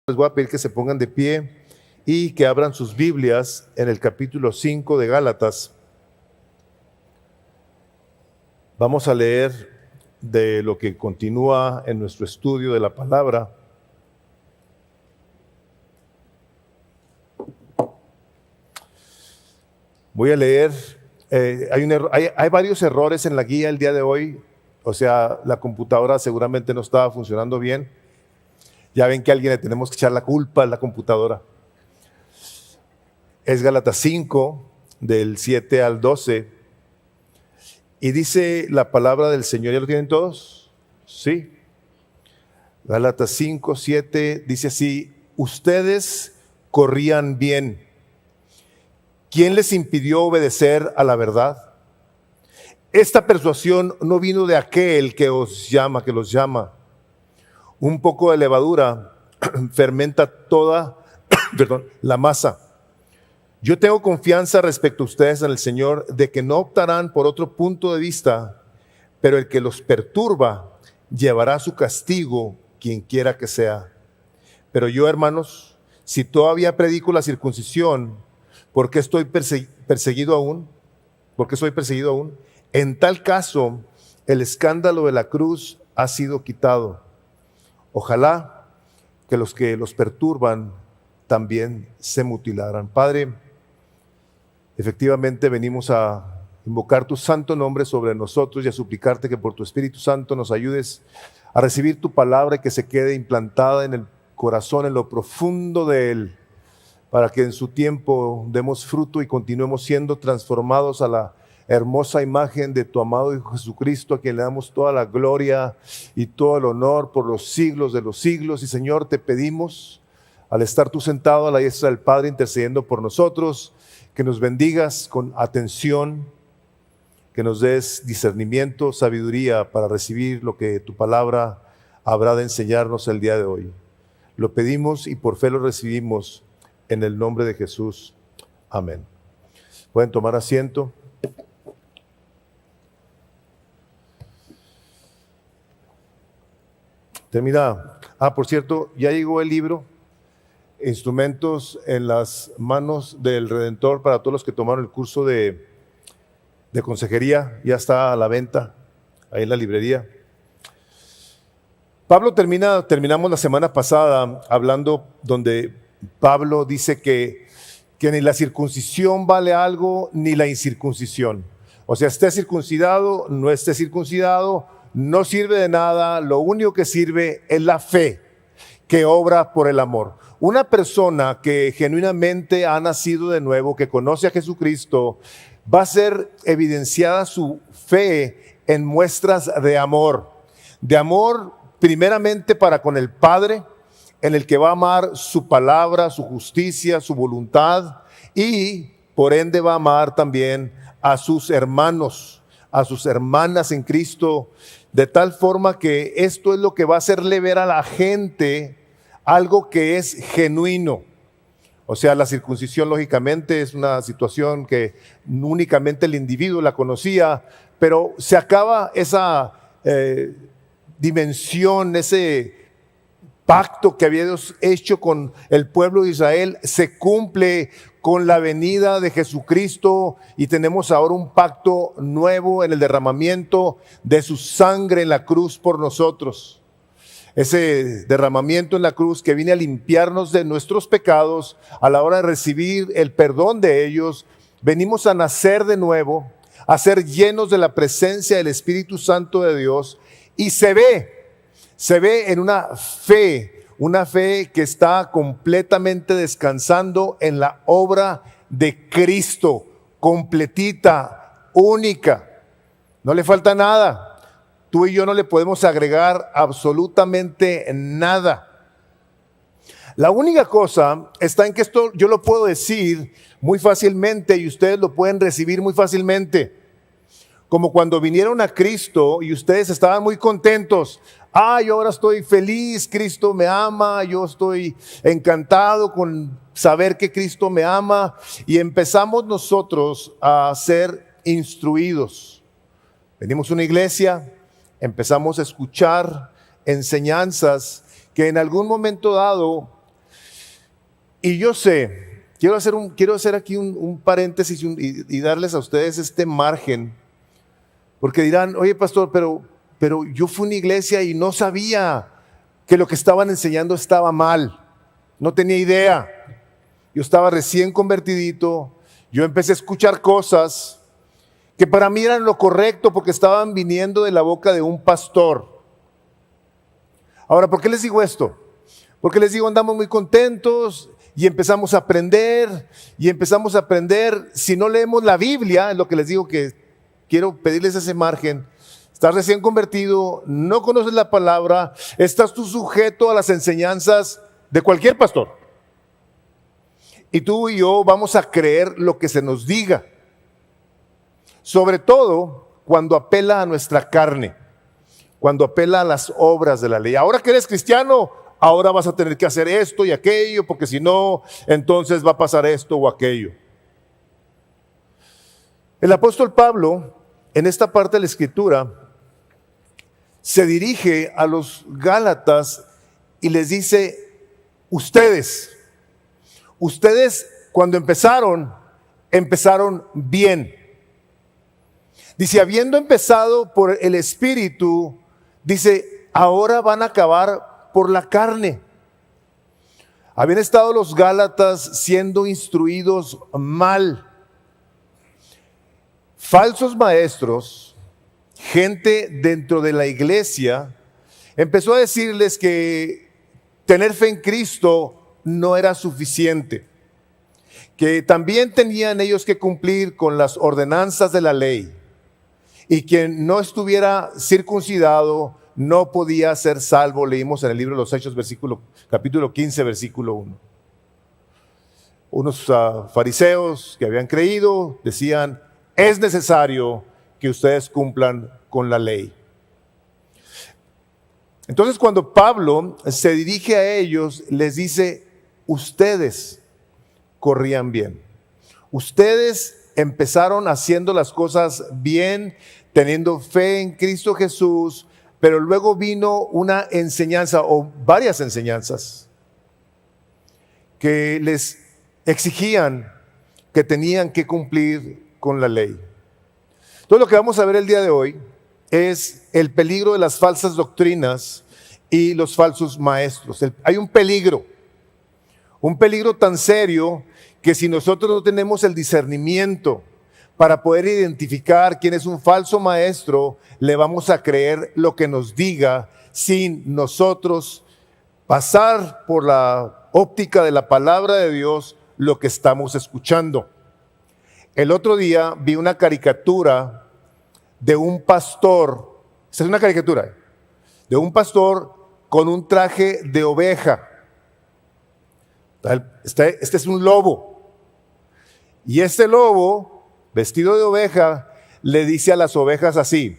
Les voy a pedir que se pongan de pie y que abran sus Biblias en el capítulo 5 de Gálatas. Vamos a leer de lo que continúa en nuestro estudio de la palabra. Voy a leer, hay varios errores en la guía el día de hoy, o sea, la computadora seguramente no estaba funcionando bien. Ya ven que a alguien le tenemos que echar la culpa a la computadora. Es Gálatas 5, del 7 al 12. Y dice la palabra del Señor, ¿ya lo tienen todos? Sí. Gálatas 5, 7, dice así: ustedes corrían bien. ¿Quién les impidió obedecer a la verdad? Esta persuasión no vino de aquel que los llama. Un poco de levadura fermenta toda la masa. Yo tengo confianza respecto a ustedes en el Señor de que no optarán por otro punto de vista, pero el que los perturba llevará su castigo, quien quiera que sea. Pero yo, hermanos, si todavía predico la circuncisión, ¿por qué estoy perseguido aún? ¿Por qué soy perseguido aún? En tal caso, el escándalo de la cruz ha sido quitado. Ojalá que los perturban también se mutilaran. Padre, efectivamente venimos a invocar tu santo nombre sobre nosotros y a suplicarte que por tu Espíritu Santo nos ayudes a recibir tu palabra y que se quede implantada en el corazón, en lo profundo de él, para que en su tiempo demos fruto y continuemos siendo transformados a la hermosa imagen de tu amado Hijo Jesucristo, a quien le damos toda la gloria y todo el honor por los siglos de los siglos. Y Señor, te pedimos, al estar tú sentado a la diestra del Padre intercediendo por nosotros, que nos bendigas con atención, que nos des discernimiento, sabiduría para recibir lo que tu palabra habrá de enseñarnos el día de hoy. Lo pedimos y por fe lo recibimos en el nombre de Jesús. Amén. Pueden tomar asiento. Termina. Por cierto, ya llegó el libro, Instrumentos en las manos del Redentor, para todos los que tomaron el curso de consejería. Ya está a la venta ahí en la librería. Terminamos la semana pasada hablando donde Pablo dice que ni la circuncisión vale algo, ni la incircuncisión. O sea, esté circuncidado, no esté circuncidado, no sirve de nada. Lo único que sirve es la fe que obra por el amor. Una persona que genuinamente ha nacido de nuevo, que conoce a Jesucristo, va a ser evidenciada su fe en muestras de amor primeramente para con el Padre, en el que va a amar su palabra, su justicia, su voluntad, y por ende va a amar también a sus hermanos, a sus hermanas en Cristo, de tal forma que esto es lo que va a hacerle ver a la gente algo que es genuino. O sea, la circuncisión lógicamente es una situación que únicamente el individuo la conocía, pero se acaba esa dimensión, ese pacto que había Dios hecho con el pueblo de Israel, se cumple con la venida de Jesucristo y tenemos ahora un pacto nuevo en el derramamiento de su sangre en la cruz por nosotros. Ese derramamiento en la cruz que viene a limpiarnos de nuestros pecados a la hora de recibir el perdón de ellos. Venimos a nacer de nuevo, a ser llenos de la presencia del Espíritu Santo de Dios, y se ve en una fe que está completamente descansando en la obra de Cristo, completita, única. No le falta nada. Tú y yo no le podemos agregar absolutamente nada. La única cosa está en que esto yo lo puedo decir muy fácilmente y ustedes lo pueden recibir muy fácilmente. Como cuando vinieron a Cristo y ustedes estaban muy contentos. Yo ahora estoy feliz, Cristo me ama, yo estoy encantado con saber que Cristo me ama. Y empezamos nosotros a ser instruidos. Venimos a una iglesia, empezamos a escuchar enseñanzas que en algún momento dado Y yo sé, quiero hacer aquí un paréntesis y darles a ustedes este margen, porque dirán, oye pastor, pero yo fui a una iglesia y no sabía que lo que estaban enseñando estaba mal, no tenía idea. Yo estaba recién convertidito, yo empecé a escuchar cosas que para mí eran lo correcto porque estaban viniendo de la boca de un pastor. Ahora, ¿por qué les digo esto? Porque les digo, andamos muy contentos y empezamos a aprender, si no leemos la Biblia, es lo que les digo que quiero pedirles ese margen. Estás recién convertido, no conoces la palabra, estás tú sujeto a las enseñanzas de cualquier pastor. Y tú y yo vamos a creer lo que se nos diga, sobre todo cuando apela a nuestra carne, cuando apela a las obras de la ley. Ahora que eres cristiano, ahora vas a tener que hacer esto y aquello, porque si no, entonces va a pasar esto o aquello. El apóstol Pablo, en esta parte de la Escritura, se dirige a los Gálatas y les dice, ustedes cuando empezaron bien. Dice, habiendo empezado por el Espíritu, dice, ahora van a acabar por la carne. Habían estado los Gálatas siendo instruidos mal. Falsos maestros, gente dentro de la iglesia, empezó a decirles que tener fe en Cristo no era suficiente, que también tenían ellos que cumplir con las ordenanzas de la ley y quien no estuviera circuncidado no podía ser salvo. Leímos en el libro de los Hechos, capítulo 15, versículo 1. Unos fariseos que habían creído decían, es necesario que ustedes cumplan con la ley. Entonces cuando Pablo se dirige a ellos, les dice, ustedes corrían bien. Ustedes empezaron haciendo las cosas bien, teniendo fe en Cristo Jesús, pero luego vino una enseñanza o varias enseñanzas que les exigían que tenían que cumplir con la ley. Todo lo que vamos a ver el día de hoy es el peligro de las falsas doctrinas y los falsos maestros. Hay un peligro tan serio que si nosotros no tenemos el discernimiento para poder identificar quién es un falso maestro, le vamos a creer lo que nos diga sin nosotros pasar por la óptica de la palabra de Dios lo que estamos escuchando. El otro día vi una caricatura de un pastor, esta es una caricatura, de un pastor con un traje de oveja. Este es un lobo. Y este lobo, vestido de oveja, le dice a las ovejas así,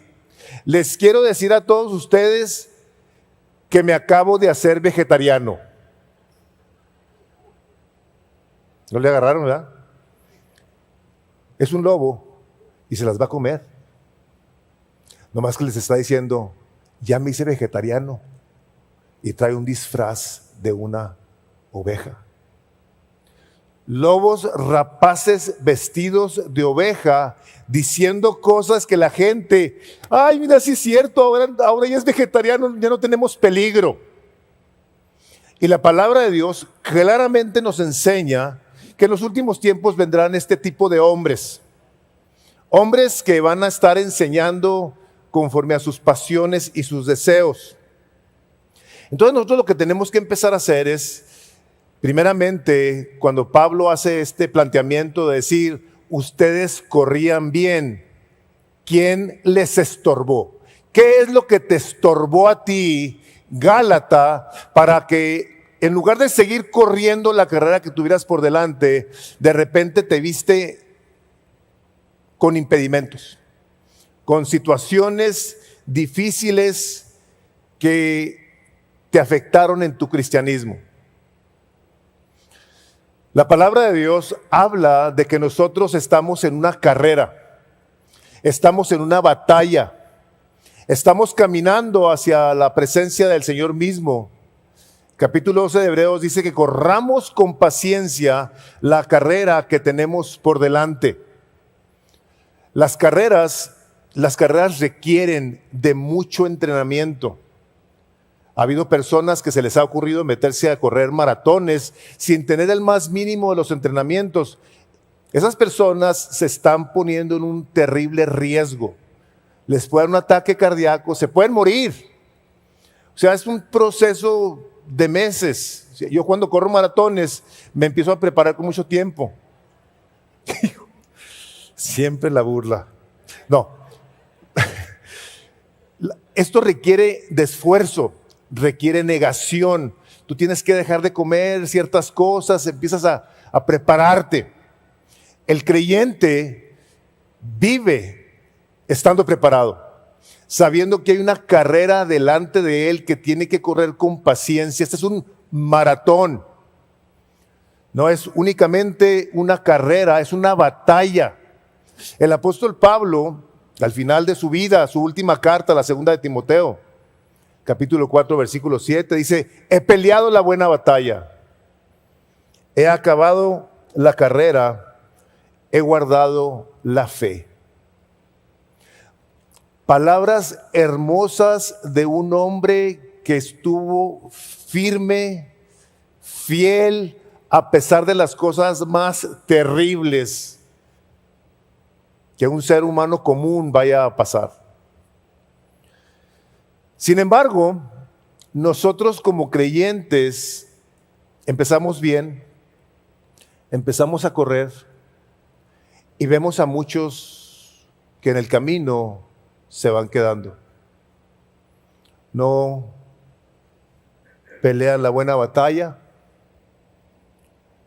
les quiero decir a todos ustedes que me acabo de hacer vegetariano. ¿No le agarraron, verdad? Es un lobo y se las va a comer. Nomás que les está diciendo, ya me hice vegetariano, y trae un disfraz de una oveja. Lobos rapaces vestidos de oveja, diciendo cosas que la gente, ay, mira, sí es cierto, ahora ya es vegetariano, ya no tenemos peligro. Y la palabra de Dios claramente nos enseña que en los últimos tiempos vendrán este tipo de hombres que van a estar enseñando conforme a sus pasiones y sus deseos. Entonces nosotros lo que tenemos que empezar a hacer es, primeramente, cuando Pablo hace este planteamiento de decir, ustedes corrían bien, ¿quién les estorbó? ¿Qué es lo que te estorbó a ti, Gálata, para que en lugar de seguir corriendo la carrera que tuvieras por delante, de repente te viste con impedimentos, con situaciones difíciles que te afectaron en tu cristianismo? La palabra de Dios habla de que nosotros estamos en una carrera, estamos en una batalla, estamos caminando hacia la presencia del Señor mismo. Capítulo 12 de Hebreos dice que corramos con paciencia la carrera que tenemos por delante. Las carreras requieren de mucho entrenamiento. Ha habido personas que se les ha ocurrido meterse a correr maratones sin tener el más mínimo de los entrenamientos. Esas personas se están poniendo en un terrible riesgo. Les puede dar un ataque cardíaco, se pueden morir. O sea, es un proceso de meses. Yo cuando corro maratones me empiezo a preparar con mucho tiempo. Siempre la burla. No. Esto requiere de esfuerzo, requiere negación. Tú tienes que dejar de comer ciertas cosas, empiezas a prepararte. El creyente vive estando preparado, sabiendo que hay una carrera delante de él que tiene que correr con paciencia. Este es un maratón. No es únicamente una carrera, es una batalla. El apóstol Pablo, al final de su vida, su última carta, la segunda de Timoteo, capítulo 4, versículo 7, dice: he peleado la buena batalla, he acabado la carrera, he guardado la fe. Palabras hermosas de un hombre que estuvo firme, fiel, a pesar de las cosas más terribles que un ser humano común vaya a pasar. Sin embargo, nosotros como creyentes empezamos bien, empezamos a correr y vemos a muchos que en el camino se van quedando. No pelean la buena batalla,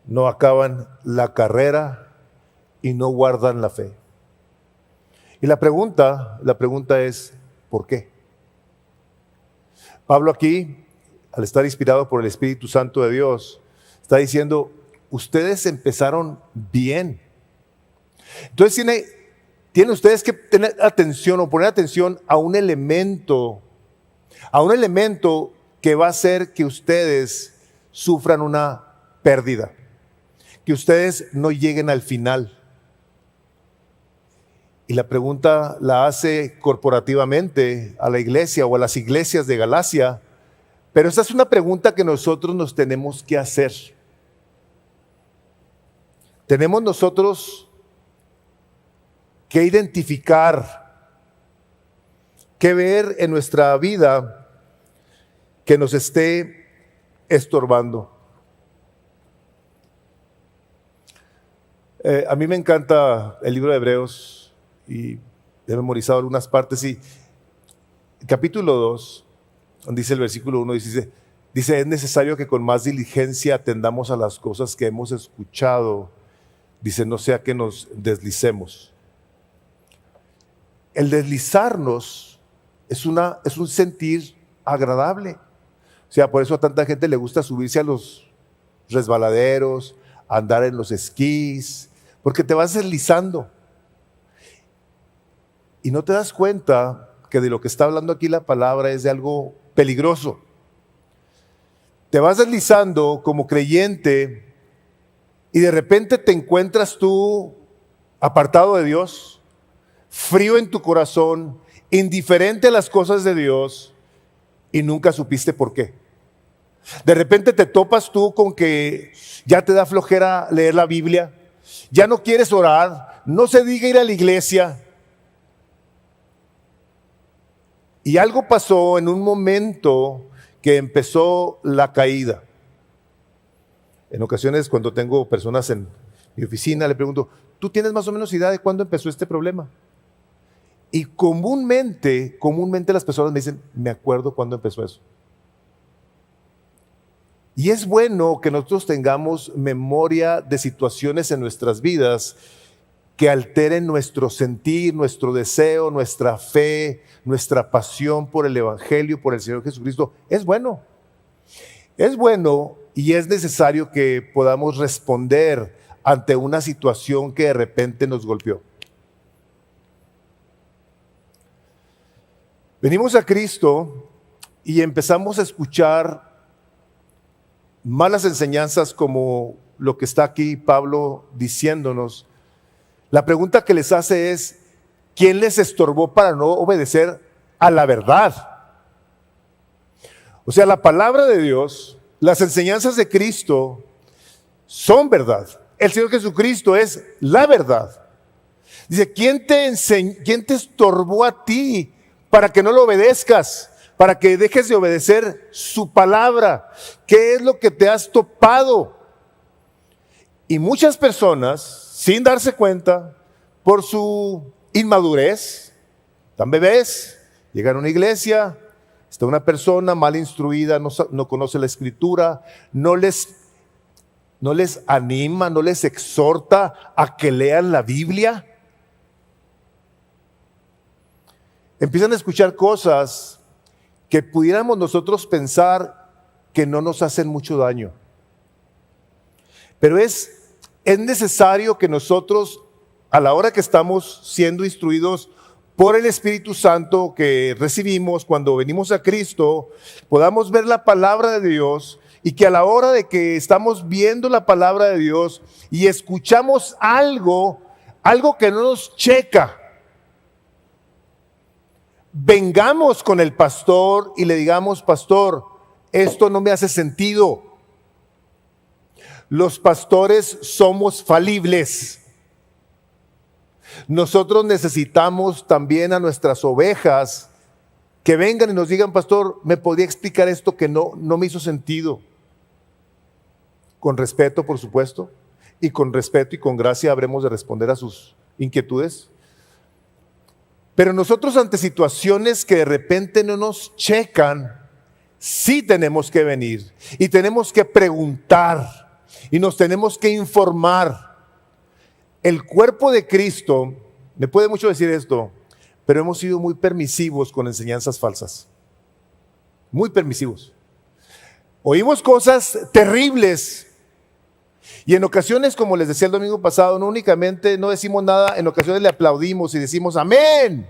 no acaban la carrera y no guardan la fe. Y la pregunta es, ¿por qué? Pablo aquí, al estar inspirado por el Espíritu Santo de Dios, está diciendo, ustedes empezaron bien. Entonces tienen ustedes que tener atención o poner atención a un elemento que va a hacer que ustedes sufran una pérdida, que ustedes no lleguen al final. Y la pregunta la hace corporativamente a la iglesia o a las iglesias de Galacia, pero esta es una pregunta que nosotros nos tenemos que hacer. Tenemos nosotros que identificar, que ver en nuestra vida que nos esté estorbando. A mí me encanta el libro de Hebreos y he memorizado algunas partes. Y capítulo 2, dice el versículo 1, dice, es necesario que con más diligencia atendamos a las cosas que hemos escuchado. Dice, no sea que nos deslicemos. El deslizarnos es un sentir agradable. O sea, por eso a tanta gente le gusta subirse a los resbaladeros, andar en los esquís, porque te vas deslizando. Y no te das cuenta que de lo que está hablando aquí la palabra es de algo peligroso. Te vas deslizando como creyente y de repente te encuentras tú apartado de Dios, frío en tu corazón, indiferente a las cosas de Dios y nunca supiste por qué. De repente te topas tú con que ya te da flojera leer la Biblia, ya no quieres orar, no se diga ir a la iglesia. Y algo pasó en un momento que empezó la caída. En ocasiones cuando tengo personas en mi oficina, le pregunto, ¿tú tienes más o menos idea de cuándo empezó este problema? Y comúnmente las personas me dicen, me acuerdo cuándo empezó eso. Y es bueno que nosotros tengamos memoria de situaciones en nuestras vidas que alteren nuestro sentir, nuestro deseo, nuestra fe, nuestra pasión por el Evangelio, por el Señor Jesucristo. Es bueno y es necesario que podamos responder ante una situación que de repente nos golpeó. Venimos a Cristo y empezamos a escuchar malas enseñanzas como lo que está aquí Pablo diciéndonos, la pregunta que les hace es, ¿quién les estorbó para no obedecer a la verdad? O sea, la palabra de Dios, las enseñanzas de Cristo son verdad. El Señor Jesucristo es la verdad. Dice, ¿quién te estorbó a ti para que no lo obedezcas? Para que dejes de obedecer su palabra. ¿Qué es lo que te has topado? Y muchas personas, sin darse cuenta, por su inmadurez, están bebés, llegan a una iglesia, está una persona mal instruida, no conoce la escritura, no les anima, no les exhorta a que lean la Biblia. Empiezan a escuchar cosas que pudiéramos nosotros pensar que no nos hacen mucho daño. Pero es necesario que nosotros, a la hora que estamos siendo instruidos por el Espíritu Santo que recibimos cuando venimos a Cristo, podamos ver la palabra de Dios y que a la hora de que estamos viendo la palabra de Dios y escuchamos algo que no nos checa, vengamos con el pastor y le digamos, pastor, esto no me hace sentido. Los pastores somos falibles. Nosotros necesitamos también a nuestras ovejas que vengan y nos digan, pastor, ¿me podría explicar esto que no me hizo sentido? Con respeto, por supuesto, y con respeto y con gracia habremos de responder a sus inquietudes. Pero nosotros ante situaciones que de repente no nos checan, sí tenemos que venir y tenemos que preguntar y nos tenemos que informar. El cuerpo de Cristo, me puede mucho decir esto, pero hemos sido muy permisivos con enseñanzas falsas. Muy permisivos. Oímos cosas terribles y en ocasiones, como les decía el domingo pasado, no únicamente no decimos nada, en ocasiones le aplaudimos y decimos amén.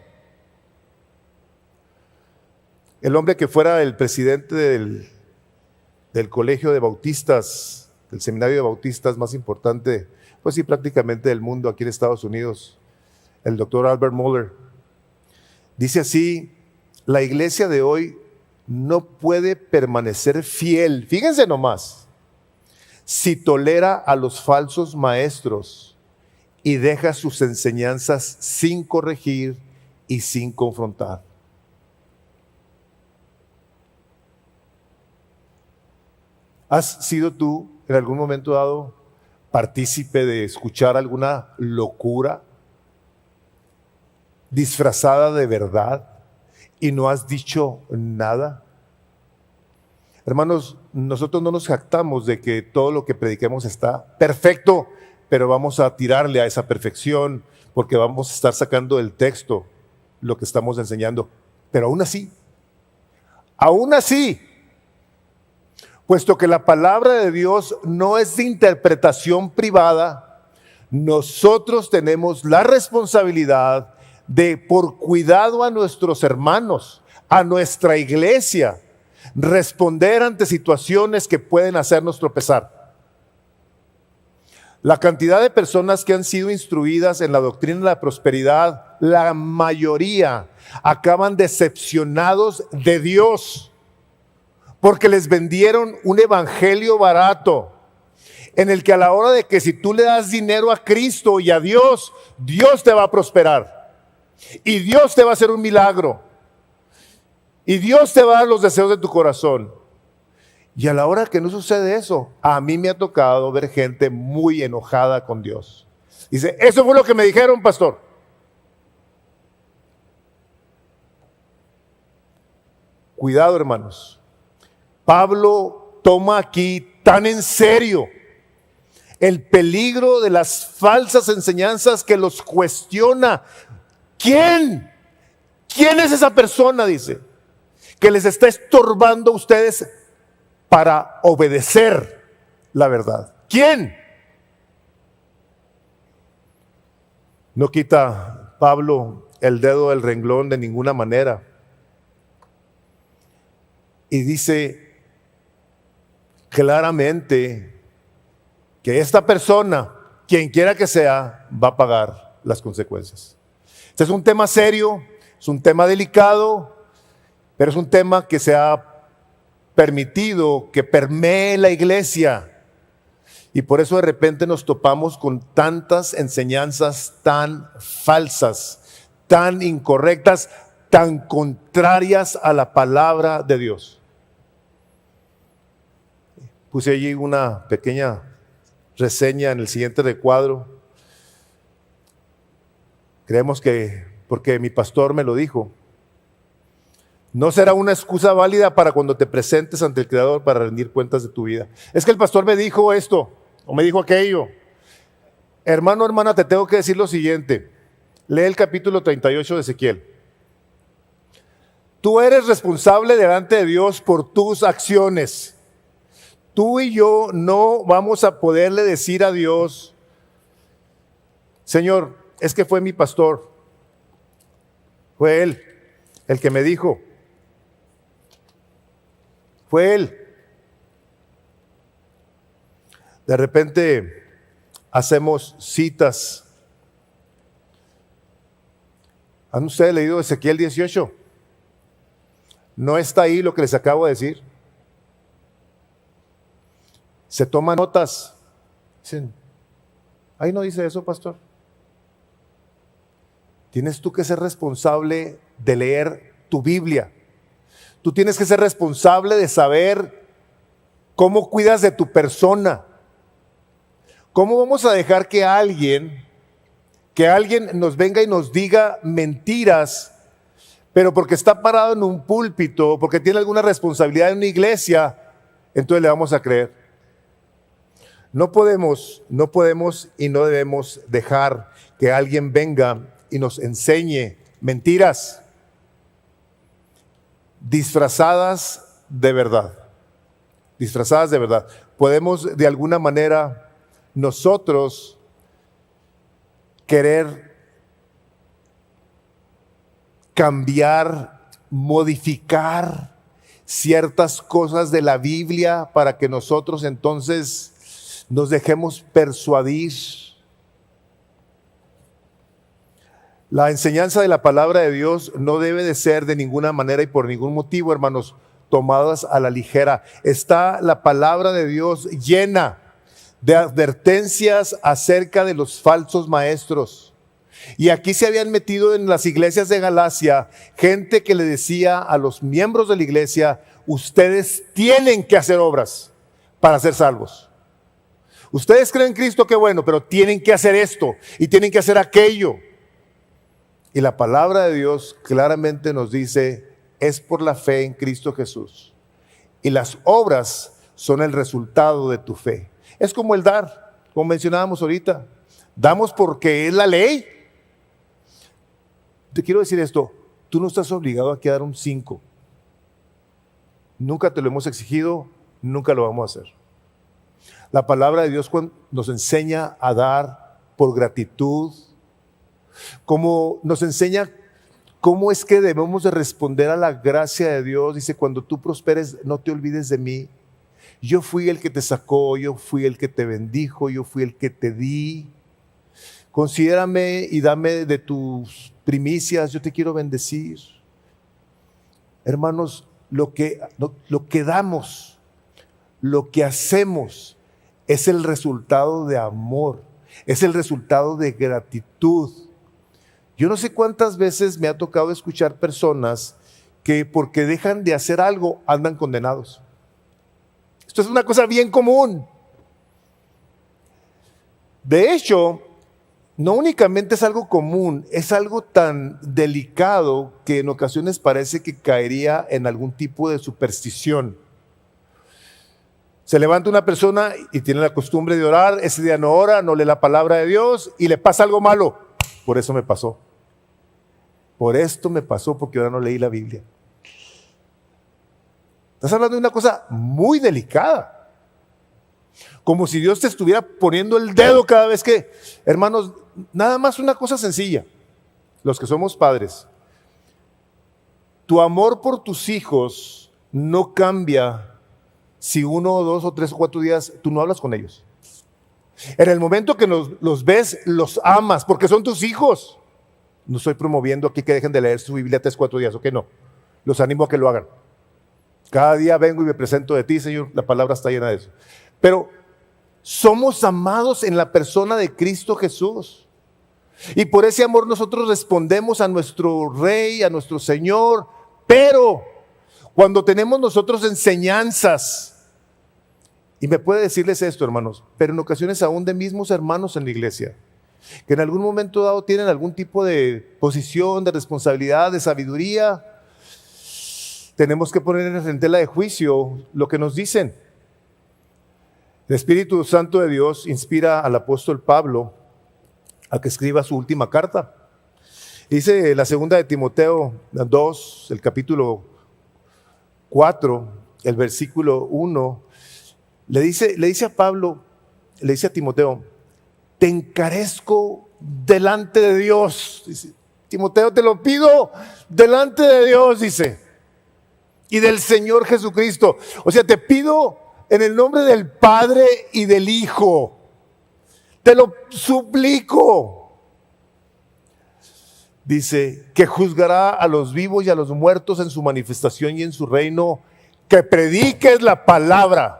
El hombre que fuera el presidente del colegio de bautistas, del seminario de bautistas más importante, pues sí, prácticamente del mundo aquí en Estados Unidos, el doctor Albert Mohler, dice así, la iglesia de hoy no puede permanecer fiel, fíjense nomás, si tolera a los falsos maestros y deja sus enseñanzas sin corregir y sin confrontar. ¿Has sido tú en algún momento dado partícipe de escuchar alguna locura disfrazada de verdad y no has dicho nada? Hermanos, nosotros no nos jactamos de que todo lo que prediquemos está perfecto, pero vamos a tirarle a esa perfección porque vamos a estar sacando del texto lo que estamos enseñando. Pero aún así, puesto que la palabra de Dios no es de interpretación privada, nosotros tenemos la responsabilidad de, por cuidado a nuestros hermanos, a nuestra iglesia, responder ante situaciones que pueden hacernos tropezar. La cantidad de personas que han sido instruidas en la doctrina de la prosperidad, la mayoría acaban decepcionados de Dios porque les vendieron un evangelio barato en el que a la hora de que si tú le das dinero a Cristo y a Dios, Dios te va a prosperar y Dios te va a hacer un milagro y Dios te va a dar los deseos de tu corazón. Y a la hora que no sucede eso, a mí me ha tocado ver gente muy enojada con Dios. Dice, eso fue lo que me dijeron, pastor. Cuidado, hermanos. Pablo toma aquí tan en serio el peligro de las falsas enseñanzas que los cuestiona. ¿Quién es esa persona? Dice, que les está estorbando a ustedes para obedecer la verdad. ¿Quién? No quita Pablo el dedo del renglón de ninguna manera. Y dice, claramente que esta persona, quien quiera que sea, va a pagar las consecuencias. Este es un tema serio, es un tema delicado, pero es un tema que se ha permitido que permee la iglesia. Y por eso de repente nos topamos con tantas enseñanzas tan falsas, tan incorrectas, tan contrarias a la palabra de Dios. Puse allí una pequeña reseña en el siguiente recuadro. Creemos que, porque mi pastor me lo dijo, no será una excusa válida para cuando te presentes ante el Creador para rendir cuentas de tu vida. Es que el pastor me dijo esto, o me dijo aquello. Hermano, hermana, te tengo que decir lo siguiente. Lee el capítulo 38 de Ezequiel. Tú eres responsable delante de Dios por tus acciones. Tú y yo no vamos a poderle decir a Dios, Señor, es que fue mi pastor, fue él el que me dijo, fue él. De repente hacemos citas. ¿Han ustedes leído Ezequiel 18? No está ahí lo que les acabo de decir. Se toman notas. Dicen, ahí no dice eso, pastor. Tienes tú que ser responsable de leer tu Biblia. Tú tienes que ser responsable de saber cómo cuidas de tu persona. ¿Cómo vamos a dejar que alguien nos venga y nos diga mentiras, pero porque está parado en un púlpito, porque tiene alguna responsabilidad en una iglesia, entonces le vamos a creer? No podemos y no debemos dejar que alguien venga y nos enseñe mentiras disfrazadas de verdad. Disfrazadas de verdad. Podemos de alguna manera nosotros querer cambiar, modificar ciertas cosas de la Biblia para que nosotros entonces nos dejemos persuadir. La enseñanza de la palabra de Dios no debe de ser de ninguna manera y por ningún motivo, hermanos, tomadas a la ligera. Está la palabra de Dios llena de advertencias acerca de los falsos maestros. Y aquí se habían metido en las iglesias de Galacia gente que le decía a los miembros de la iglesia, ustedes tienen que hacer obras para ser salvos. Ustedes creen en Cristo, qué bueno, pero tienen que hacer esto y tienen que hacer aquello. Y la palabra de Dios claramente nos dice, es por la fe en Cristo Jesús. Y las obras son el resultado de tu fe. Es como el dar, como mencionábamos ahorita. Damos porque es la ley. Te quiero decir esto, tú no estás obligado a dar un 5. Nunca te lo hemos exigido, nunca lo vamos a hacer. La palabra de Dios nos enseña a dar por gratitud, como nos enseña cómo es que debemos de responder a la gracia de Dios. Dice, cuando tú prosperes, no te olvides de mí. Yo fui el que te sacó, yo fui el que te bendijo, yo fui el que te di. Considérame y dame de tus primicias, yo te quiero bendecir. Hermanos, lo que damos, lo que hacemos, es el resultado de amor, es el resultado de gratitud. Yo no sé cuántas veces me ha tocado escuchar personas que porque dejan de hacer algo andan condenados. Esto es una cosa bien común. De hecho, no únicamente es algo común, es algo tan delicado que en ocasiones parece que caería en algún tipo de superstición. Se levanta una persona y tiene la costumbre de orar, ese día no ora, no lee la palabra de Dios y le pasa algo malo. Por eso me pasó. Por esto me pasó porque ahora no leí la Biblia. Estás hablando de una cosa muy delicada. Como si Dios te estuviera poniendo el dedo cada vez que, hermanos, nada más una cosa sencilla. Los que somos padres, tu amor por tus hijos no cambia si 1 o 2 o 3 o 4 días tú no hablas con ellos? En el momento que los ves, los amas porque son tus hijos. No estoy promoviendo aquí que dejen de leer su Biblia 3 o 4 días, ¿ok? No. Los animo a que lo hagan. Cada día vengo y me presento de ti, Señor. La palabra está llena de eso. Pero somos amados en la persona de Cristo Jesús. Y por ese amor nosotros respondemos a nuestro Rey, a nuestro Señor. Pero cuando tenemos nosotros enseñanzas, y me puede decirles esto, hermanos, pero en ocasiones aún de mismos hermanos en la iglesia, que en algún momento dado tienen algún tipo de posición, de responsabilidad, de sabiduría, tenemos que poner en tela de juicio lo que nos dicen. El Espíritu Santo de Dios inspira al apóstol Pablo a que escriba su última carta. Dice la segunda de Timoteo 2, el capítulo 4, el versículo 1, le dice a Pablo, le dice a Timoteo: te encarezco delante de Dios. Dice, Timoteo, te lo pido delante de Dios, dice, y del Señor Jesucristo. O sea, te pido en el nombre del Padre y del Hijo. Te lo suplico. Dice, que juzgará a los vivos y a los muertos en su manifestación y en su reino, que prediques la palabra.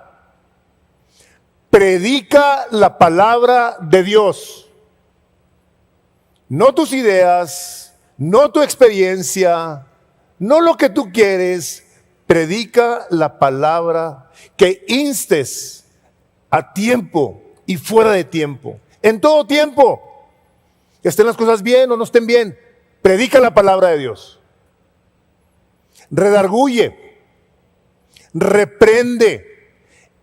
Predica la palabra de Dios. No tus ideas, no tu experiencia, no lo que tú quieres. Predica la palabra, que instes a tiempo y fuera de tiempo. En todo tiempo. Que estén las cosas bien o no estén bien. Predica la palabra de Dios. Redarguye. Reprende.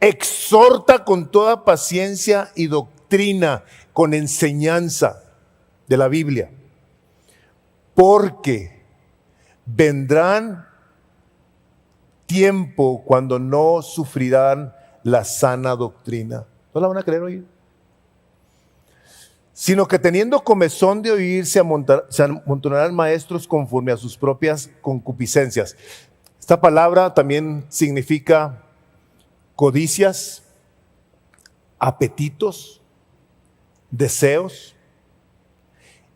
Exhorta con toda paciencia y doctrina, con enseñanza de la Biblia. Porque vendrán tiempo cuando no sufrirán la sana doctrina. ¿No la van a creer hoy? Sino que teniendo comezón de oír, se amontonarán maestros conforme a sus propias concupiscencias. Esta palabra también significa codicias, apetitos, deseos,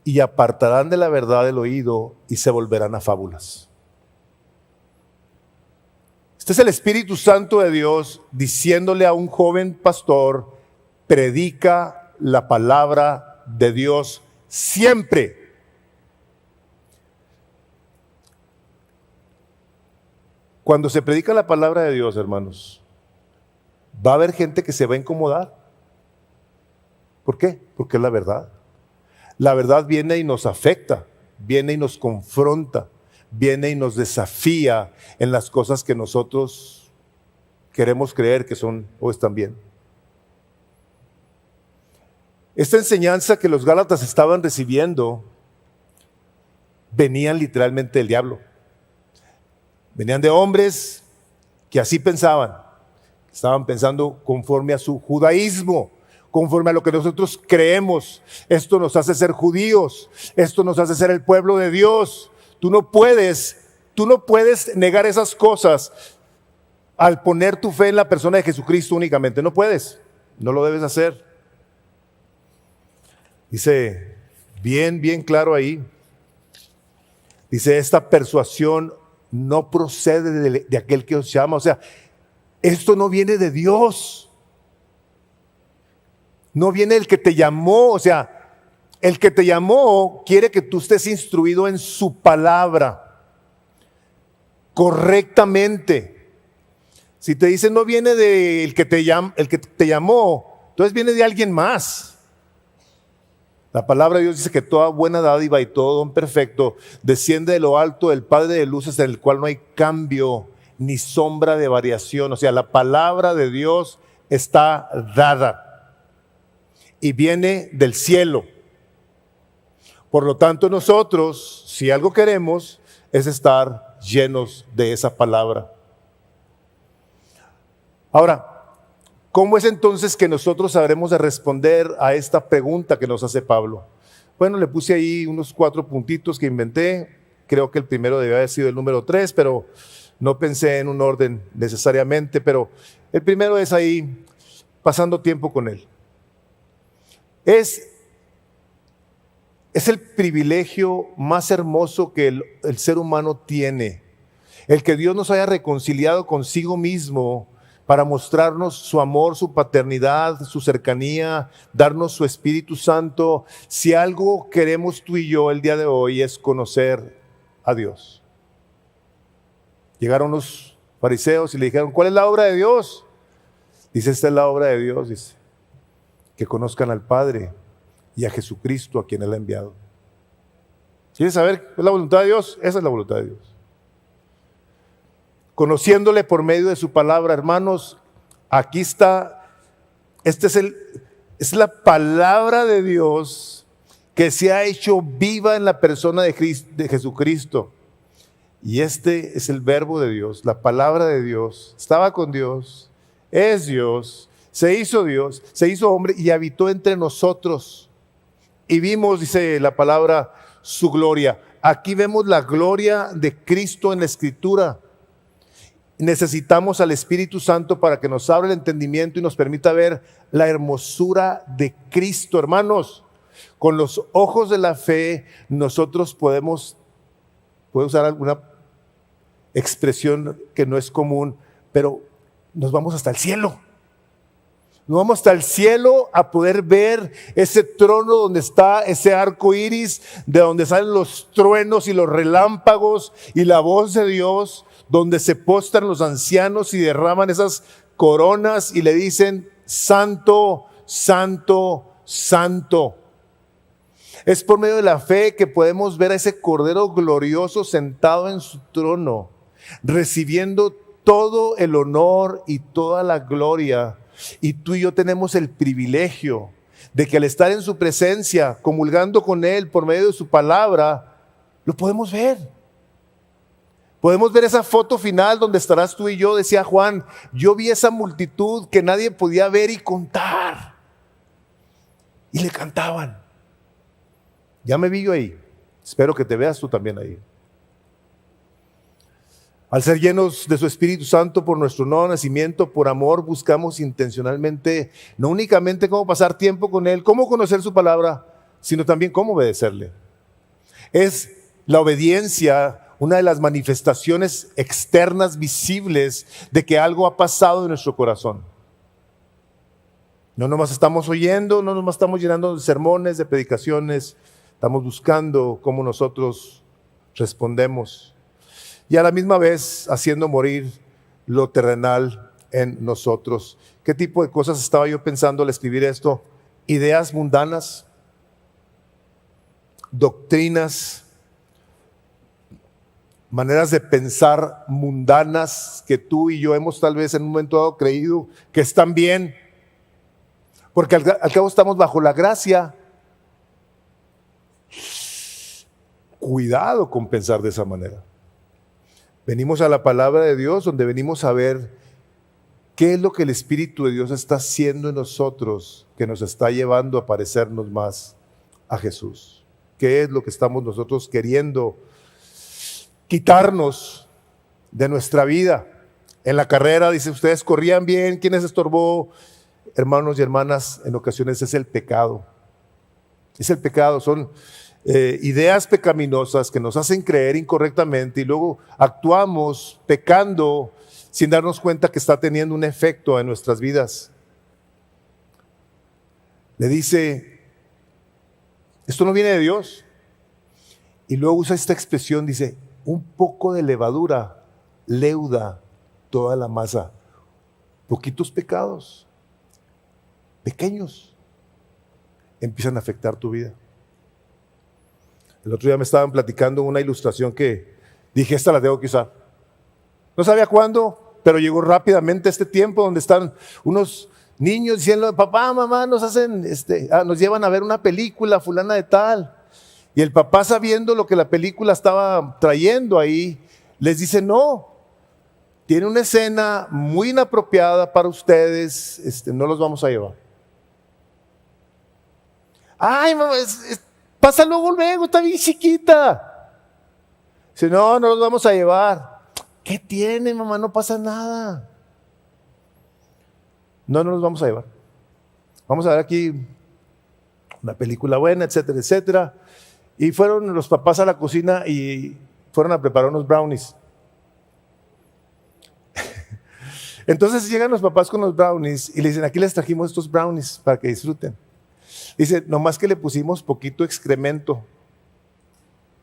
y apartarán de la verdad el oído y se volverán a fábulas. Este es el Espíritu Santo de Dios diciéndole a un joven pastor: predica la palabra de Dios siempre. Cuando se predica la palabra de Dios, hermanos, va a haber gente que se va a incomodar. ¿Por qué? Porque es la verdad. La verdad viene y nos afecta, viene y nos confronta, viene y nos desafía en las cosas que nosotros queremos creer que son o están bien. Esta enseñanza que los Gálatas estaban recibiendo venían literalmente del diablo. Venían de hombres que así pensaban. Estaban pensando conforme a su judaísmo, conforme a lo que nosotros creemos. Esto nos hace ser judíos, esto nos hace ser el pueblo de Dios. Tú no puedes negar esas cosas al poner tu fe en la persona de Jesucristo únicamente. No puedes, no lo debes hacer. Dice bien claro ahí. Dice, esta persuasión no procede de aquel que os llama. O sea, esto no viene de Dios. No viene el que te llamó. O sea, el que te llamó quiere que tú estés instruido en su palabra correctamente. Si te dicen no viene del que te llamó, entonces viene de alguien más. La palabra de Dios dice que toda buena dádiva y todo don perfecto desciende de lo alto del Padre de luces, en el cual no hay cambio ni sombra de variación. O sea, la palabra de Dios está dada y viene del cielo. Por lo tanto, nosotros, si algo queremos, es estar llenos de esa palabra. Ahora, ¿cómo es entonces que nosotros sabremos de responder a esta pregunta que nos hace Pablo? Bueno, le puse ahí unos 4 puntitos que inventé. Creo que el primero debe haber sido el número 3, pero no pensé en un orden necesariamente. Pero El primero es ahí, pasando tiempo con Él. Es el privilegio más hermoso que el ser humano tiene. El que Dios nos haya reconciliado consigo mismo para mostrarnos su amor, su paternidad, su cercanía, darnos su Espíritu Santo. Si algo queremos tú y yo el día de hoy es conocer a Dios. Llegaron los fariseos y le dijeron, ¿cuál es la obra de Dios? Dice, esta es la obra de Dios, dice, que conozcan al Padre y a Jesucristo a quien Él ha enviado. ¿Quieres saber cuál es la voluntad de Dios? Esa es la voluntad de Dios. Conociéndole por medio de su palabra, hermanos, aquí está, es la palabra de Dios que se ha hecho viva en la persona de Jesucristo. Y este es el verbo de Dios, la palabra de Dios. Estaba con Dios, es Dios, se hizo hombre y habitó entre nosotros. Y vimos, dice la palabra, su gloria. Aquí vemos la gloria de Cristo en la Escritura. Necesitamos al Espíritu Santo para que nos abra el entendimiento y nos permita ver la hermosura de Cristo, hermanos. Con los ojos de la fe nosotros podemos usar alguna expresión que no es común, pero nos vamos hasta el cielo. Nos vamos hasta el cielo a poder ver ese trono donde está ese arco iris, de donde salen los truenos y los relámpagos y la voz de Dios, donde se postran los ancianos y derraman esas coronas y le dicen, Santo, Santo, Santo. Es por medio de la fe que podemos ver a ese Cordero glorioso sentado en su trono, recibiendo todo el honor y toda la gloria. Y tú y yo tenemos el privilegio de que al estar en su presencia, comulgando con Él por medio de su palabra, lo podemos ver. Podemos ver esa foto final donde estarás tú y yo, decía Juan, yo vi esa multitud que nadie podía ver y contar. Y le cantaban. Ya me vi yo ahí. Espero que te veas tú también ahí. Al ser llenos de su Espíritu Santo por nuestro nuevo nacimiento, por amor, buscamos intencionalmente, no únicamente cómo pasar tiempo con Él, cómo conocer su palabra, sino también cómo obedecerle. Es la obediencia una de las manifestaciones externas visibles de que algo ha pasado en nuestro corazón. No nomás estamos oyendo, no nomás estamos llenando de sermones, de predicaciones, estamos buscando cómo nosotros respondemos. Y a la misma vez haciendo morir lo terrenal en nosotros. ¿Qué tipo de cosas estaba yo pensando al escribir esto? Ideas mundanas, doctrinas, maneras de pensar mundanas que tú y yo hemos tal vez en un momento dado creído que están bien, porque al cabo estamos bajo la gracia. Cuidado con pensar de esa manera. Venimos a la palabra de Dios, donde venimos a ver qué es lo que el Espíritu de Dios está haciendo en nosotros, que nos está llevando a parecernos más a Jesús. ¿Qué es lo que estamos nosotros queriendo quitarnos de nuestra vida? En la carrera, dice, ustedes corrían bien, ¿quién les estorbó? Hermanos y hermanas, en ocasiones es el pecado. Es el pecado, son ideas pecaminosas que nos hacen creer incorrectamente y luego actuamos pecando sin darnos cuenta que está teniendo un efecto en nuestras vidas. Le dice, esto no viene de Dios. Y luego usa esta expresión, dice, un poco de levadura leuda toda la masa. Poquitos pecados, pequeños, empiezan a afectar tu vida. El otro día me estaban platicando una ilustración que dije, esta la tengo que usar. No sabía cuándo, pero llegó rápidamente este tiempo donde están unos niños diciendo, papá, mamá, nos llevan a ver una película fulana de tal. Y el papá, sabiendo lo que la película estaba trayendo ahí, les dice, no, tiene una escena muy inapropiada para ustedes, no los vamos a llevar. Ay, mamá, pasa luego, está bien chiquita. Dice, no los vamos a llevar. ¿Qué tiene, mamá? No pasa nada. No nos vamos a llevar. Vamos a ver aquí una película buena, etcétera, etcétera. Y fueron los papás a la cocina y fueron a preparar unos brownies. Entonces llegan los papás con los brownies y le dicen, aquí les trajimos estos brownies para que disfruten. Dice, nomás que le pusimos poquito excremento.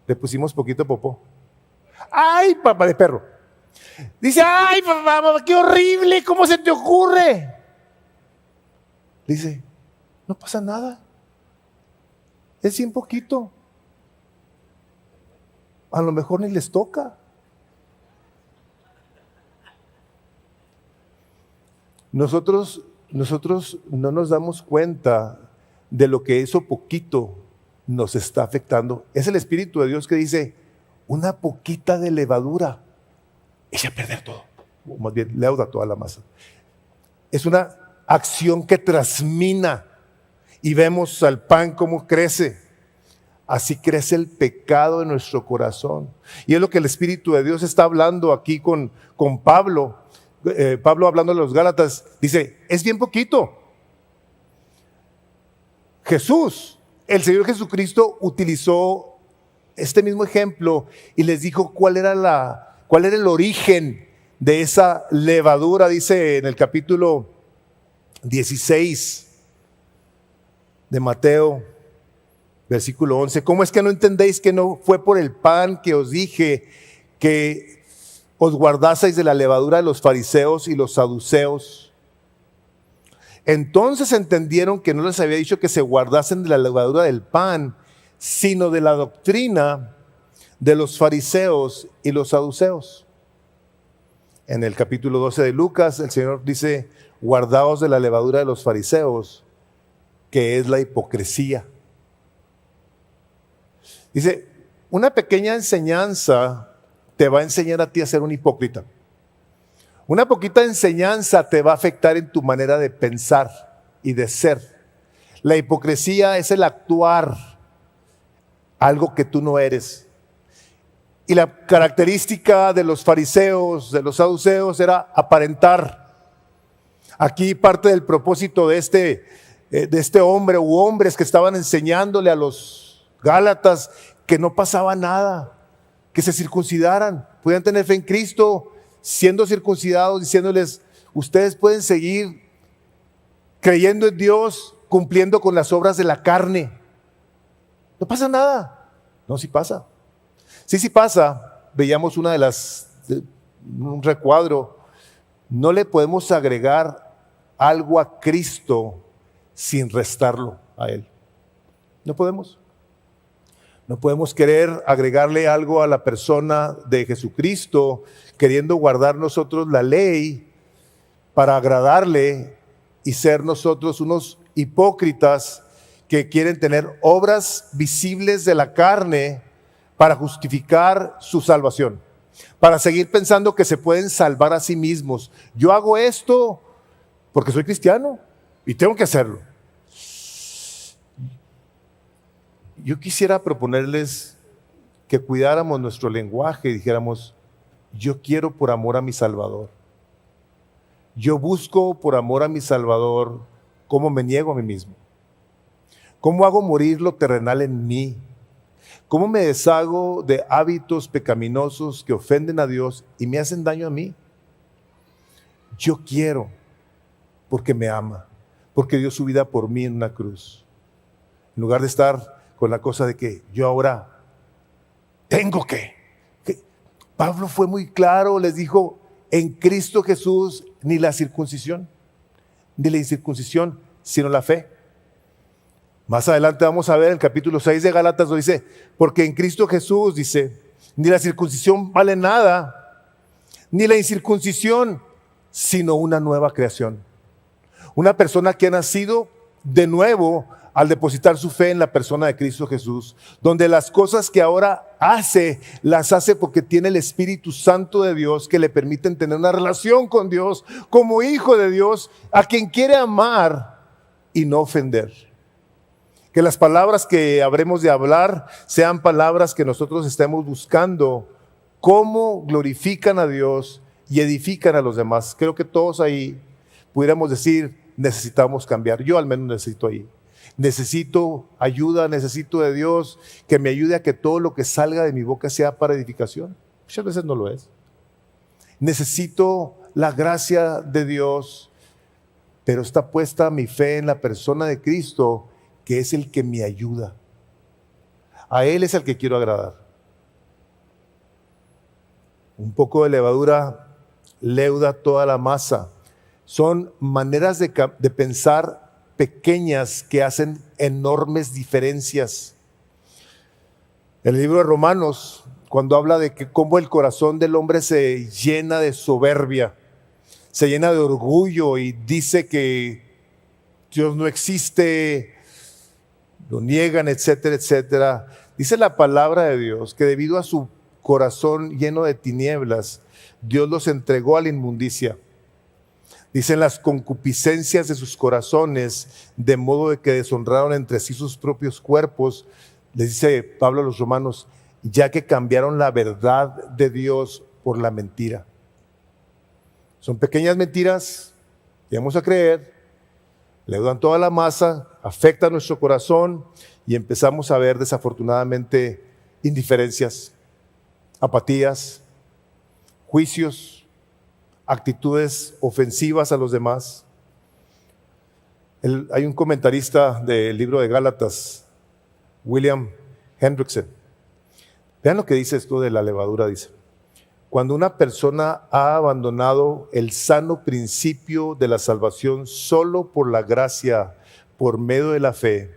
Le pusimos poquito popó. ¡Ay, papá de perro! Dice, ¡ay, papá, qué horrible! ¿Cómo se te ocurre? Dice, no pasa nada. Es bien poquito. A lo mejor ni les toca. Nosotros no nos damos cuenta de lo que eso poquito nos está afectando. Es el Espíritu de Dios que dice, una poquita de levadura echa a perder todo. O más bien, leuda toda la masa. Es una acción que trasmina y vemos al pan cómo crece. Así crece el pecado en nuestro corazón. Y es lo que el Espíritu de Dios está hablando aquí con Pablo. Pablo hablando de los Gálatas, dice, es bien poquito. Jesús, el Señor Jesucristo utilizó este mismo ejemplo y les dijo cuál era el origen de esa levadura. Dice en el capítulo 16 de Mateo, versículo 11, ¿cómo es que no entendéis que no fue por el pan que os dije que os guardaseis de la levadura de los fariseos y los saduceos? Entonces entendieron que no les había dicho que se guardasen de la levadura del pan, sino de la doctrina de los fariseos y los saduceos. En el capítulo 12 de Lucas, el Señor dice, guardaos de la levadura de los fariseos, que es la hipocresía. Dice, una pequeña enseñanza te va a enseñar a ti a ser un hipócrita. Una poquita enseñanza te va a afectar en tu manera de pensar y de ser. La hipocresía es el actuar algo que tú no eres. Y la característica de los fariseos, de los saduceos, era aparentar. Aquí parte del propósito de este hombre u hombres que estaban enseñándole a los Gálatas que no pasaba nada, que se circuncidaran, podían tener fe en Cristo, siendo circuncidados, diciéndoles, ustedes pueden seguir creyendo en Dios, cumpliendo con las obras de la carne. No pasa nada. No, sí pasa. Sí pasa. Veíamos un recuadro. No le podemos agregar algo a Cristo sin restarlo a Él. No podemos. No podemos querer agregarle algo a la persona de Jesucristo, queriendo guardar nosotros la ley para agradarle y ser nosotros unos hipócritas que quieren tener obras visibles de la carne para justificar su salvación, para seguir pensando que se pueden salvar a sí mismos. Yo hago esto porque soy cristiano y tengo que hacerlo. Yo quisiera proponerles que cuidáramos nuestro lenguaje y dijéramos, yo quiero por amor a mi Salvador. Yo busco por amor a mi Salvador cómo me niego a mí mismo. ¿Cómo hago morir lo terrenal en mí? ¿Cómo me deshago de hábitos pecaminosos que ofenden a Dios y me hacen daño a mí? Yo quiero porque me ama, porque dio su vida por mí en una cruz. En lugar de estar con la cosa de que yo ahora tengo que. Pablo fue muy claro, les dijo, en Cristo Jesús ni la circuncisión, ni la incircuncisión, sino la fe. Más adelante vamos a ver el capítulo 6 de Gálatas, lo dice, porque en Cristo Jesús, dice, ni la circuncisión vale nada, ni la incircuncisión, sino una nueva creación. Una persona que ha nacido de nuevo al depositar su fe en la persona de Cristo Jesús, donde las cosas que ahora hace, las hace porque tiene el Espíritu Santo de Dios que le permiten tener una relación con Dios como hijo de Dios, a quien quiere amar y no ofender. Que las palabras que habremos de hablar sean palabras que nosotros estemos buscando cómo glorifican a Dios y edifican a los demás. Creo que todos ahí pudiéramos decir, necesitamos cambiar. Yo al menos necesito ahí. Necesito ayuda, necesito de Dios que me ayude a que todo lo que salga de mi boca sea para edificación. Muchas veces no lo es. Necesito la gracia de Dios, pero está puesta mi fe en la persona de Cristo, que es el que me ayuda. A Él es el que quiero agradar. Un poco de levadura leuda toda la masa. Son maneras de pensar pequeñas que hacen enormes diferencias. El libro de Romanos, cuando habla de que cómo el corazón del hombre se llena de soberbia, se llena de orgullo y dice que Dios no existe, lo niegan, etcétera, etcétera. Dice la palabra de Dios que debido a su corazón lleno de tinieblas, Dios los entregó a la inmundicia. Dicen las concupiscencias de sus corazones, de modo de que deshonraron entre sí sus propios cuerpos. Les dice Pablo a los romanos, ya que cambiaron la verdad de Dios por la mentira. Son pequeñas mentiras, llegamos a creer, leudan toda la masa, afectan nuestro corazón y empezamos a ver desafortunadamente indiferencias, apatías, juicios, actitudes ofensivas a los demás. Hay un comentarista del libro de Gálatas, William Hendrickson. Vean lo que dice esto de la levadura, dice. Cuando una persona ha abandonado el sano principio de la salvación solo por la gracia, por medio de la fe,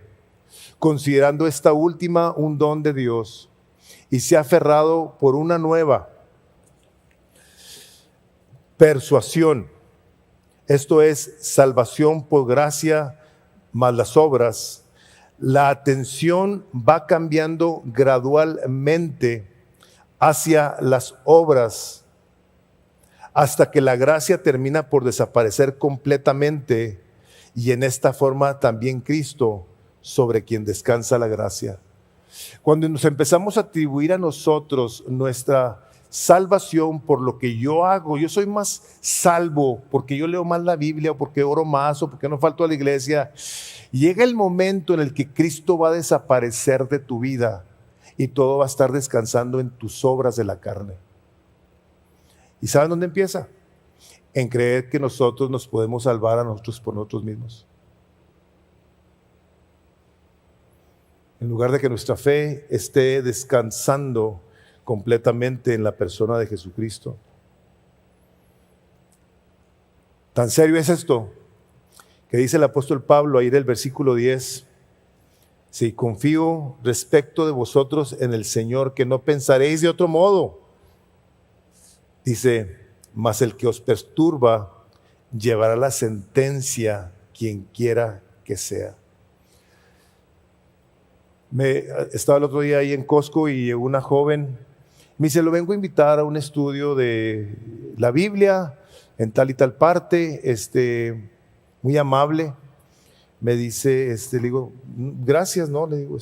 considerando esta última un don de Dios, y se ha aferrado por una nueva persuasión, esto es salvación por gracia más las obras, la atención va cambiando gradualmente hacia las obras hasta que la gracia termina por desaparecer completamente y en esta forma también Cristo, sobre quien descansa la gracia. Cuando nos empezamos a atribuir a nosotros nuestra salvación por lo que yo hago, yo soy más salvo porque yo leo más la Biblia o porque oro más o porque no falto a la iglesia, llega el momento en el que Cristo va a desaparecer de tu vida y todo va a estar descansando en tus obras de la carne. ¿Y saben dónde empieza? En creer que nosotros nos podemos salvar a nosotros por nosotros mismos. En lugar de que nuestra fe esté descansando completamente en la persona de Jesucristo. Tan serio es esto que dice el apóstol Pablo ahí del versículo 10. Si confío respecto de vosotros en el Señor, que no pensaréis de otro modo. Dice, mas el que os perturba llevará la sentencia, quien quiera que sea. Estaba el otro día ahí en Costco y llegó una joven. Me dice, lo vengo a invitar a un estudio de la Biblia en tal y tal parte, muy amable. Me dice, le digo, gracias, ¿no? Le digo,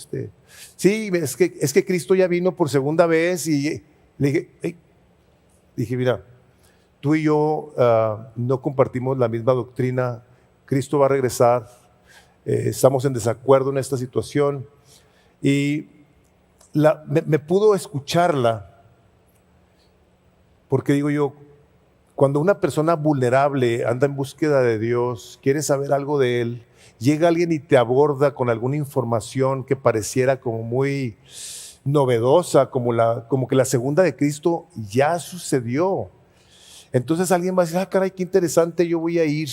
sí, es que Cristo ya vino por segunda vez y le dije, hey. Dije, mira, tú y yo no compartimos la misma doctrina, Cristo va a regresar, estamos en desacuerdo en esta situación y me pudo escucharla. Porque digo yo, cuando una persona vulnerable anda en búsqueda de Dios, quiere saber algo de Él, llega alguien y te aborda con alguna información que pareciera como muy novedosa, como que la segunda de Cristo ya sucedió. Entonces alguien va a decir, caray, qué interesante, yo voy a ir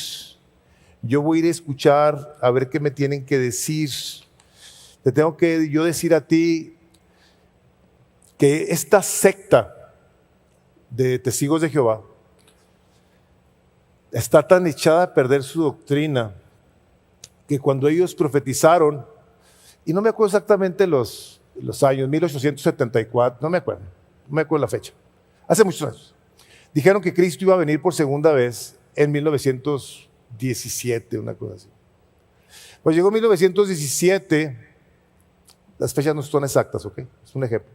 a escuchar, a ver qué me tienen que decir. Te tengo que yo decir a ti que esta secta de testigos de Jehová está tan echada a perder su doctrina que cuando ellos profetizaron, y no me acuerdo exactamente los años, 1874, no me acuerdo la fecha, hace muchos años, dijeron que Cristo iba a venir por segunda vez en 1917, una cosa así. Pues llegó 1917, las fechas no son exactas, ¿ok? Es un ejemplo.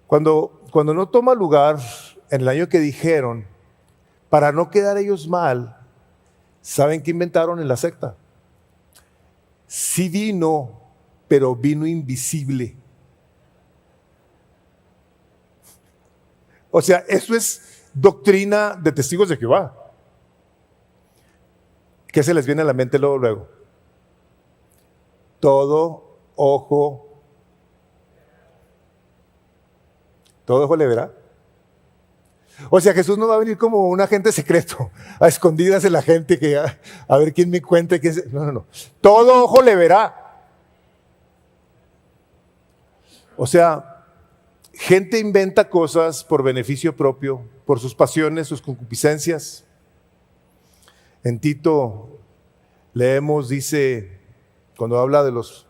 Cuando no toma lugar en el año que dijeron, para no quedar ellos mal, ¿Saben qué inventaron en la secta? Sí vino, pero vino invisible. O sea, eso es doctrina de testigos de Jehová. ¿Qué se les viene a la mente luego? Todo ojo le verá. O sea, Jesús no va a venir como un agente secreto, a escondidas de la gente, que a ver quién me cuenta. No. Todo ojo le verá. O sea, gente inventa cosas por beneficio propio, por sus pasiones, sus concupiscencias. En Tito leemos, dice, cuando habla de los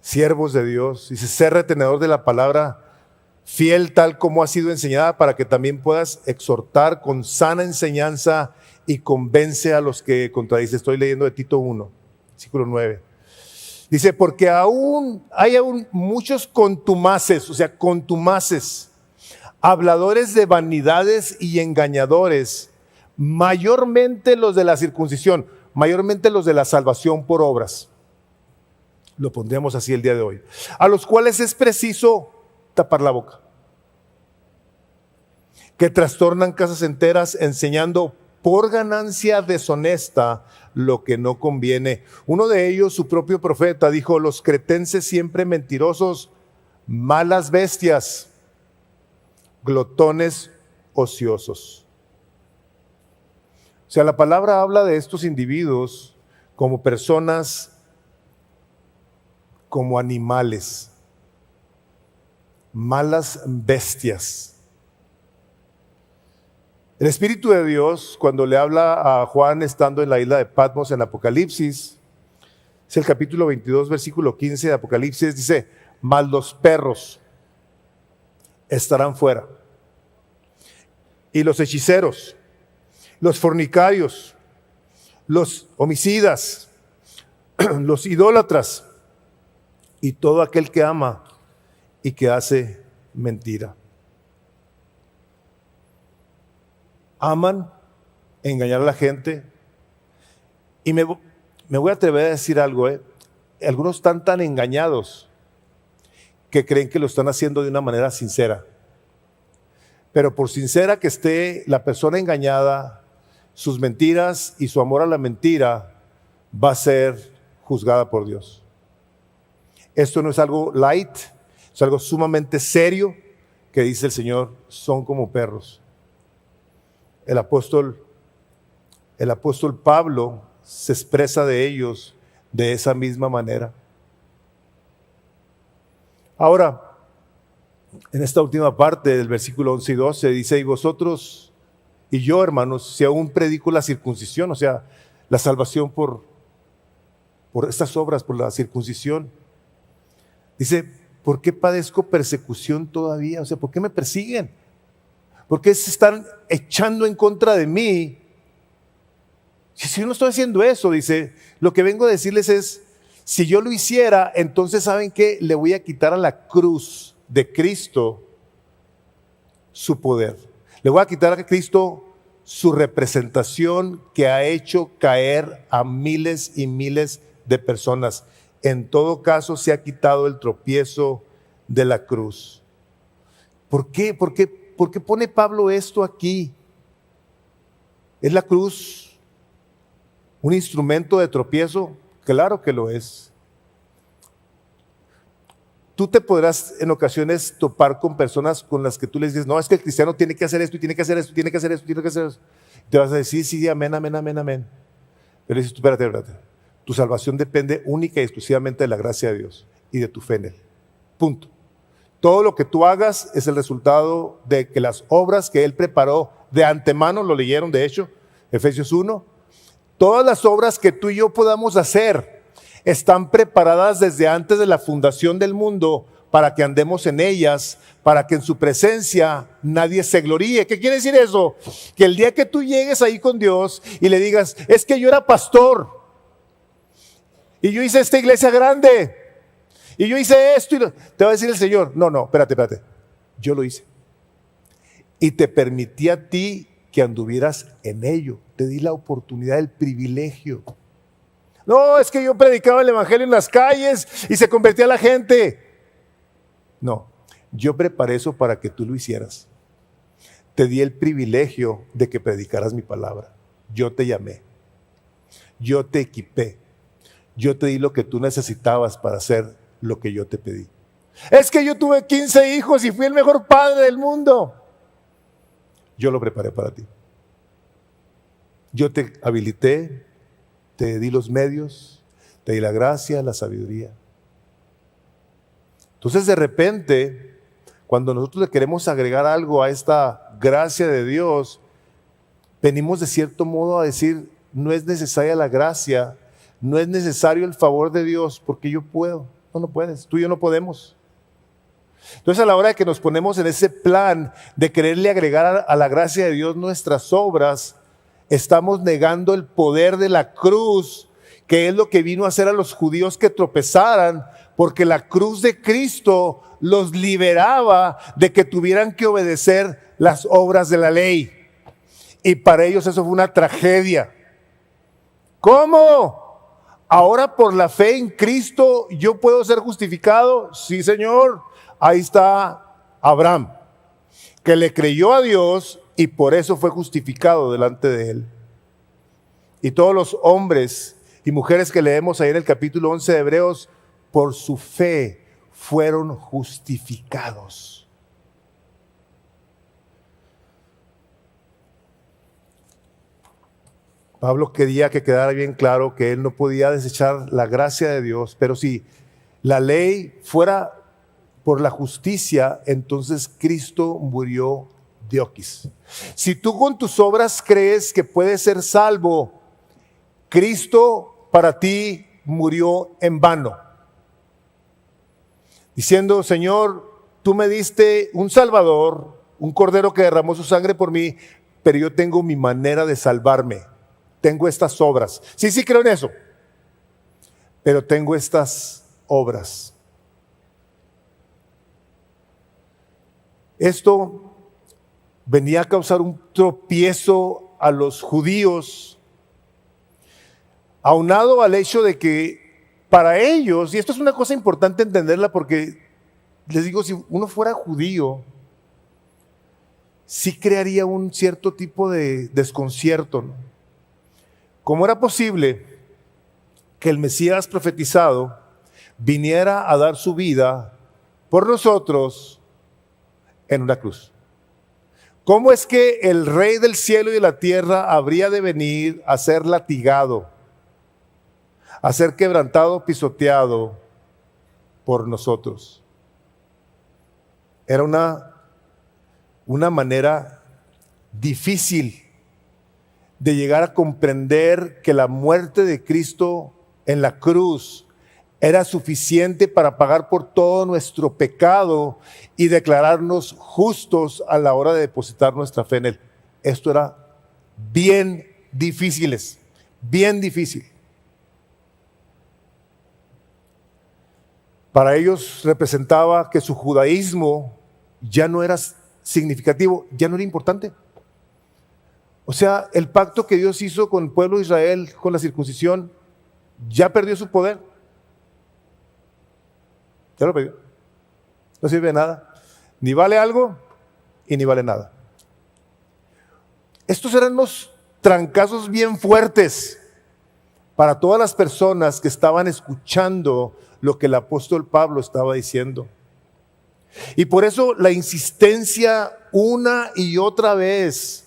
siervos de Dios, dice, sé retenedor de la palabra, fiel tal como ha sido enseñada, para que también puedas exhortar con sana enseñanza y convence a los que contradicen. Estoy leyendo de Tito 1, versículo 9. Dice, porque hay muchos contumaces, o sea, contumaces, habladores de vanidades y engañadores, mayormente los de la circuncisión, mayormente los de la salvación por obras. Lo pondríamos así el día de hoy. A los cuales es preciso tapar la boca, que trastornan casas enteras enseñando por ganancia deshonesta lo que no conviene. Uno de ellos, su propio profeta, dijo, los cretenses siempre mentirosos, malas bestias, glotones ociosos. O sea, la palabra habla de estos individuos como personas, como animales, malas bestias. El Espíritu de Dios, cuando le habla a Juan estando en la isla de Patmos en Apocalipsis, es el capítulo 22, versículo 15 de Apocalipsis, dice, mas los perros estarán fuera, y los hechiceros, los fornicarios, los homicidas, los idólatras, y todo aquel que ama y que hace mentira. Aman engañar a la gente. Y me voy a atrever a decir algo, algunos están tan engañados que creen que lo están haciendo de una manera sincera. Pero por sincera que esté la persona engañada, sus mentiras y su amor a la mentira va a ser juzgada por Dios. Esto no es algo light, es algo sumamente serio que dice el Señor, son como perros. El apóstol Pablo se expresa de ellos de esa misma manera. Ahora, en esta última parte del versículo 11 y 12 dice, y vosotros y yo, hermanos, si aún predico la circuncisión, o sea, la salvación por estas obras, por la circuncisión. Dice, ¿por qué padezco persecución todavía? O sea, ¿por qué me persiguen? ¿Por qué se están echando en contra de mí? Si yo no estoy haciendo eso, dice, lo que vengo a decirles es, si yo lo hiciera, entonces ¿saben qué? Le voy a quitar a la cruz de Cristo su poder. Le voy a quitar a Cristo su representación que ha hecho caer a miles y miles de personas. En todo caso, se ha quitado el tropiezo de la cruz. ¿Por qué? ¿Por qué pone Pablo esto aquí? ¿Es la cruz un instrumento de tropiezo? Claro que lo es. Tú te podrás en ocasiones topar con personas con las que tú les dices, no, es que el cristiano tiene que hacer esto, y tiene que hacer esto, tiene que hacer esto, tiene que hacer esto. Te vas a decir, sí, amén, amén, amén, amén. Pero dices, espérate. Tu salvación depende única y exclusivamente de la gracia de Dios y de tu fe en Él. Punto. Todo lo que tú hagas es el resultado de que las obras que Él preparó de antemano, lo leyeron de hecho, Efesios 1, todas las obras que tú y yo podamos hacer están preparadas desde antes de la fundación del mundo para que andemos en ellas, para que en su presencia nadie se gloríe. ¿Qué quiere decir eso? Que el día que tú llegues ahí con Dios y le digas, es que yo era pastor y yo hice esta iglesia grande y yo hice esto, te va a decir el Señor, no, espérate, yo lo hice y te permití a ti que anduvieras en ello. Te di la oportunidad, el privilegio. No, es que yo predicaba el evangelio en las calles y se convertía la gente. No, yo preparé eso para que tú lo hicieras. Te di el privilegio de que predicaras mi palabra. Yo te llamé. Yo te equipé. Yo te di lo que tú necesitabas para hacer lo que yo te pedí. Es que yo tuve 15 hijos y fui el mejor padre del mundo. Yo lo preparé para ti. Yo te habilité, te di los medios, te di la gracia, la sabiduría. Entonces de repente, cuando nosotros le queremos agregar algo a esta gracia de Dios, venimos de cierto modo a decir, no es necesaria la gracia, no es necesario el favor de Dios, porque yo puedo. No, no puedes, tú y yo no podemos. Entonces a la hora de que nos ponemos en ese plan de quererle agregar a la gracia de Dios nuestras obras, estamos negando el poder de la cruz, que es lo que vino a hacer a los judíos que tropezaran, porque la cruz de Cristo los liberaba de que tuvieran que obedecer las obras de la ley. Y para ellos eso fue una tragedia. ¿Cómo? Ahora por la fe en Cristo yo puedo ser justificado. Sí, Señor. Ahí está Abraham, que le creyó a Dios y por eso fue justificado delante de él. Y todos los hombres y mujeres que leemos ahí en el capítulo 11 de Hebreos, por su fe fueron justificados. Pablo quería que quedara bien claro que él no podía desechar la gracia de Dios, pero si la ley fuera por la justicia, entonces Cristo murió de oquis. Si tú con tus obras crees que puedes ser salvo, Cristo para ti murió en vano. Diciendo, Señor, tú me diste un Salvador, un Cordero que derramó su sangre por mí, pero yo tengo mi manera de salvarme. Tengo estas obras. Sí, creo en eso. Pero tengo estas obras. Esto venía a causar un tropiezo a los judíos, aunado al hecho de que para ellos, y esto es una cosa importante entenderla porque les digo, si uno fuera judío, sí crearía un cierto tipo de desconcierto, ¿no? ¿Cómo era posible que el Mesías profetizado viniera a dar su vida por nosotros en una cruz? ¿Cómo es que el Rey del cielo y de la tierra habría de venir a ser latigado, a ser quebrantado, pisoteado por nosotros? Era una manera difícil de llegar a comprender que la muerte de Cristo en la cruz era suficiente para pagar por todo nuestro pecado y declararnos justos a la hora de depositar nuestra fe en Él. Esto era bien difícil. Para ellos representaba que su judaísmo ya no era significativo, ya no era importante. O sea, el pacto que Dios hizo con el pueblo de Israel, con la circuncisión, ya perdió su poder. Ya lo perdió. No sirve de nada. Ni vale algo y ni vale nada. Estos eran unos trancazos bien fuertes para todas las personas que estaban escuchando lo que el apóstol Pablo estaba diciendo. Y por eso la insistencia una y otra vez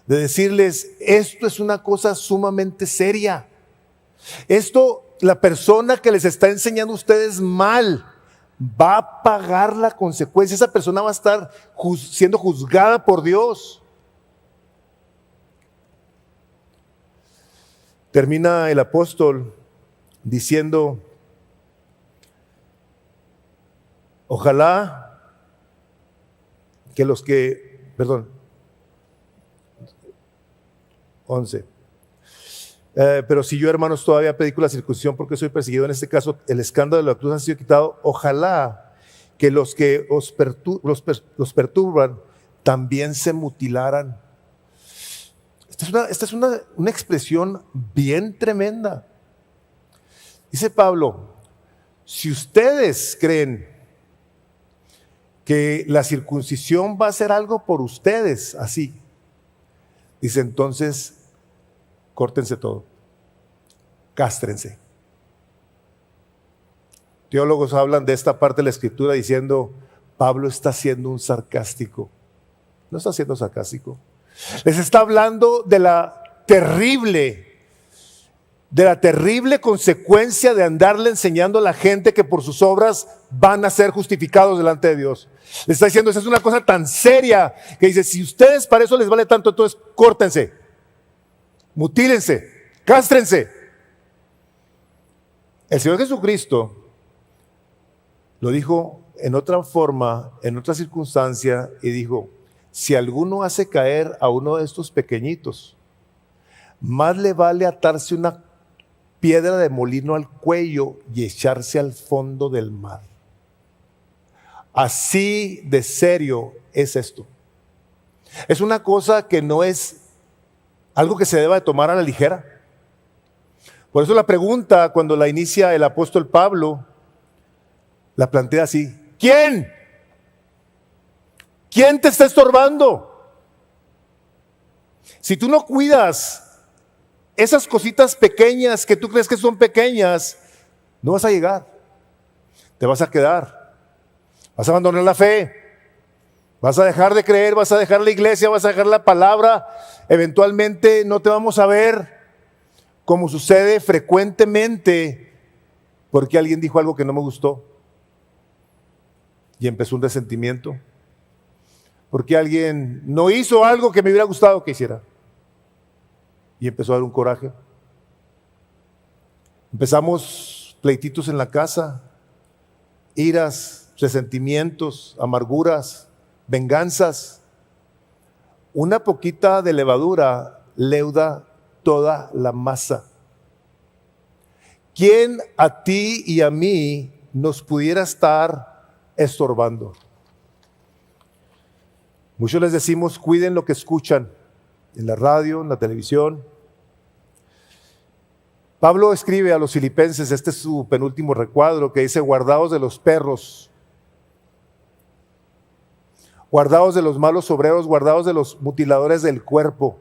de decirles, esto es una cosa sumamente seria. Esto, la persona que les está enseñando a ustedes mal, va a pagar la consecuencia. Esa persona va a estar siendo juzgada por Dios. Termina el apóstol diciendo, ojalá que los que, 11. Pero si yo, hermanos, todavía predico la circuncisión porque soy perseguido, en este caso el escándalo de la cruz ha sido quitado, ojalá que los que los perturban también se mutilaran. Esta es una expresión bien tremenda. Dice Pablo, si ustedes creen que la circuncisión va a ser algo por ustedes, así, dice entonces, córtense todo, cástrense. Teólogos hablan de esta parte de la escritura diciendo, Pablo está siendo un sarcástico. No está siendo sarcástico. Les está hablando de la terrible consecuencia de andarle enseñando a la gente que por sus obras van a ser justificados delante de Dios. Les está diciendo, esa es una cosa tan seria que dice, si ustedes para eso les vale tanto, entonces córtense, mutílense, cástrense. El Señor Jesucristo lo dijo en otra forma, en otra circunstancia, y dijo, si alguno hace caer a uno de estos pequeñitos, más le vale atarse una piedra de molino al cuello y echarse al fondo del mar. Así de serio es esto. Es una cosa que no es algo que se deba de tomar a la ligera. Por eso la pregunta, cuando la inicia el apóstol Pablo, la plantea así: ¿quién? ¿Quién te está estorbando? Si tú no cuidas esas cositas pequeñas que tú crees que son pequeñas, no vas a llegar. Te vas a quedar. Vas a abandonar la fe. Vas a dejar de creer, vas a dejar la iglesia, vas a dejar la palabra. Eventualmente no te vamos a ver, como sucede frecuentemente, porque alguien dijo algo que no me gustó y empezó un resentimiento. Porque alguien no hizo algo que me hubiera gustado que hiciera y empezó a dar un coraje. Empezamos pleititos en la casa, iras, resentimientos, amarguras, venganzas. Una poquita de levadura leuda toda la masa. ¿Quién a ti y a mí nos pudiera estar estorbando? Muchos les decimos, cuiden lo que escuchan en la radio, en la televisión. Pablo escribe a los filipenses, este es su penúltimo recuadro, que dice, guardaos de los perros, guardaos de los malos obreros, guardaos de los mutiladores del cuerpo,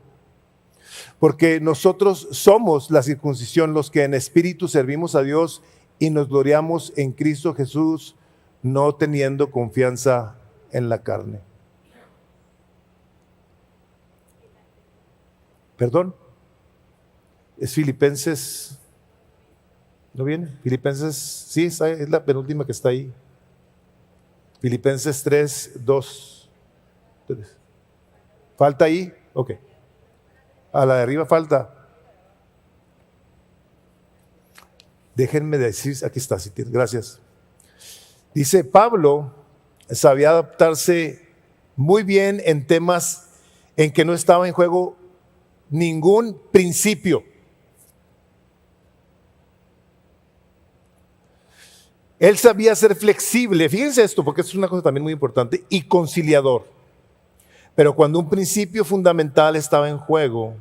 porque nosotros somos la circuncisión, los que en espíritu servimos a Dios y nos gloriamos en Cristo Jesús, no teniendo confianza en la carne. Perdón, es Filipenses, ¿no viene? Filipenses, sí, es la penúltima que está ahí. Filipenses 3, 2, 3. ¿Falta ahí? Ok. A la de arriba falta. Déjenme decir, aquí está, gracias. Dice, Pablo sabía adaptarse muy bien en temas en que no estaba en juego ningún principio. Él sabía ser flexible, fíjense esto, porque es una cosa también muy importante, y conciliador. Pero cuando un principio fundamental estaba en juego,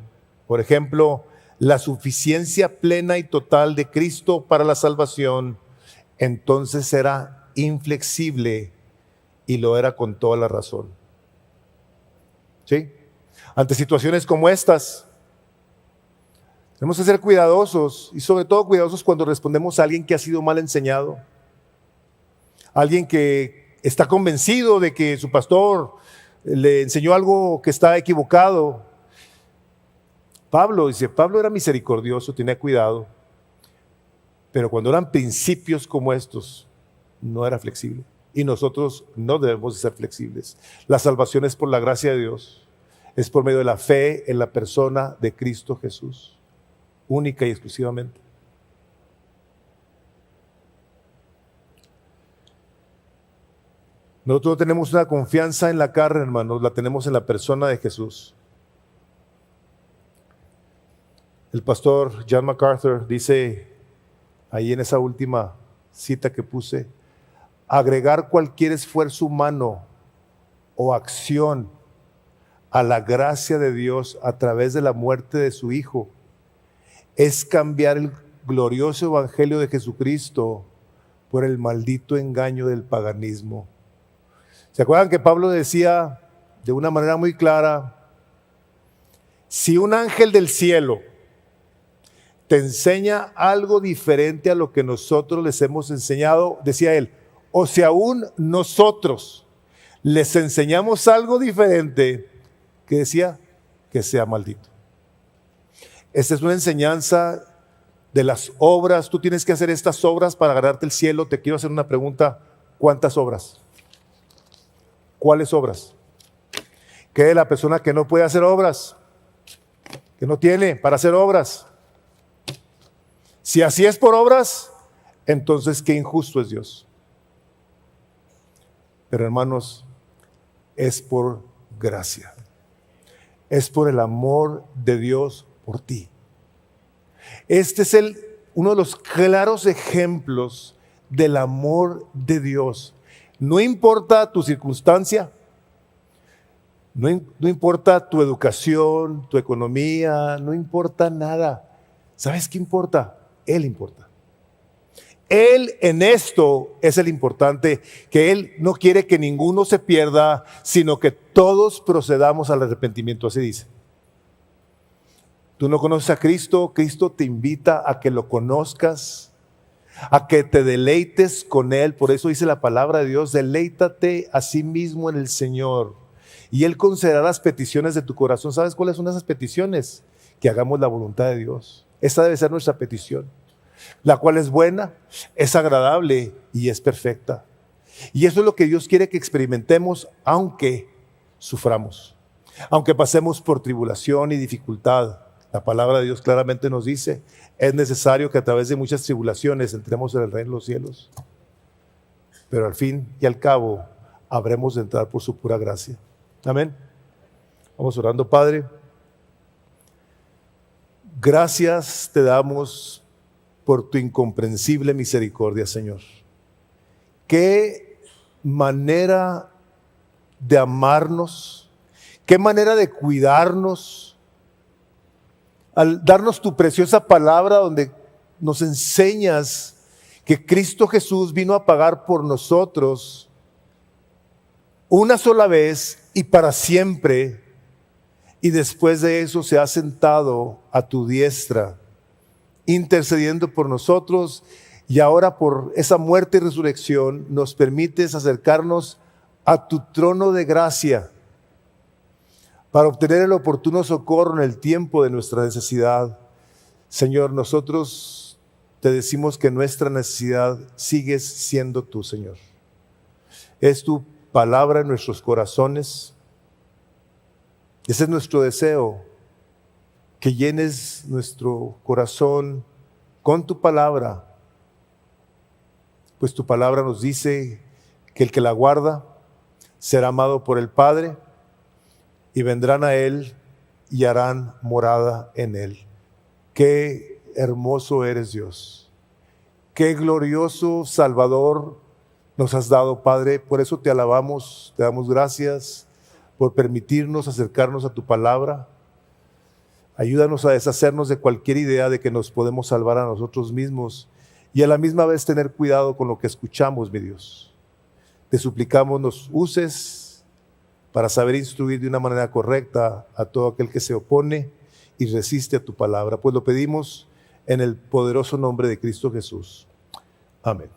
por ejemplo, la suficiencia plena y total de Cristo para la salvación, entonces era inflexible y lo era con toda la razón. ¿Sí? Ante situaciones como estas, tenemos que ser cuidadosos y sobre todo cuidadosos cuando respondemos a alguien que ha sido mal enseñado, alguien que está convencido de que su pastor le enseñó algo que está equivocado. Pablo era misericordioso, tenía cuidado, pero cuando eran principios como estos, no era flexible. Y nosotros no debemos de ser flexibles. La salvación es por la gracia de Dios. Es por medio de la fe en la persona de Cristo Jesús, única y exclusivamente. Nosotros no tenemos una confianza en la carne, hermanos, la tenemos en la persona de Jesús. El pastor John MacArthur dice ahí en esa última cita que puse, agregar cualquier esfuerzo humano o acción a la gracia de Dios a través de la muerte de su Hijo es cambiar el glorioso evangelio de Jesucristo por el maldito engaño del paganismo. ¿Se acuerdan que Pablo decía de una manera muy clara: si un ángel del cielo te enseña algo diferente a lo que nosotros les hemos enseñado, decía él, o si aún nosotros les enseñamos algo diferente, que decía, que sea maldito. Esta es una enseñanza de las obras. Tú tienes que hacer estas obras para ganarte el cielo. Te quiero hacer una pregunta: ¿cuántas obras? ¿Cuáles obras? ¿Qué de la persona que no puede hacer obras? Que no tiene para hacer obras. Si así es por obras, entonces qué injusto es Dios. Pero hermanos, es por gracia. Es por el amor de Dios por ti. Este es uno de los claros ejemplos del amor de Dios. No importa tu circunstancia, no importa tu educación, tu economía, no importa nada. ¿Sabes qué importa? Él importa. Él en esto es el importante, que Él no quiere que ninguno se pierda, sino que todos procedamos al arrepentimiento, así dice. Tú no conoces a Cristo, Cristo te invita a que lo conozcas, a que te deleites con Él. Por eso dice la palabra de Dios: deleítate a sí mismo en el Señor, y Él concederá las peticiones de tu corazón. ¿Sabes cuáles son esas peticiones? Que hagamos la voluntad de Dios. Esa debe ser nuestra petición, la cual es buena, es agradable y es perfecta. Y eso es lo que Dios quiere que experimentemos, aunque suframos, aunque pasemos por tribulación y dificultad. La palabra de Dios claramente nos dice: es necesario que a través de muchas tribulaciones entremos en el reino de los cielos, pero al fin y al cabo habremos de entrar por su pura gracia. Amén. Vamos orando. Padre, gracias te damos por tu incomprensible misericordia, Señor. Qué manera de amarnos, qué manera de cuidarnos, al darnos tu preciosa palabra donde nos enseñas que Cristo Jesús vino a pagar por nosotros una sola vez y para siempre, y después de eso se ha sentado a tu diestra, intercediendo por nosotros, y ahora por esa muerte y resurrección nos permites acercarnos a tu trono de gracia para obtener el oportuno socorro en el tiempo de nuestra necesidad. Señor, nosotros te decimos que nuestra necesidad sigues siendo tú, Señor. Es tu palabra en nuestros corazones. Ese es nuestro deseo, que llenes nuestro corazón con tu palabra, pues tu palabra nos dice que el que la guarda será amado por el Padre, y vendrán a Él y harán morada en Él. Qué hermoso eres, Dios. Qué glorioso Salvador nos has dado, Padre. Por eso te alabamos, te damos gracias por permitirnos acercarnos a tu palabra. Ayúdanos a deshacernos de cualquier idea de que nos podemos salvar a nosotros mismos y a la misma vez tener cuidado con lo que escuchamos, mi Dios. Te suplicamos nos uses para saber instruir de una manera correcta a todo aquel que se opone y resiste a tu palabra. Pues lo pedimos en el poderoso nombre de Cristo Jesús. Amén.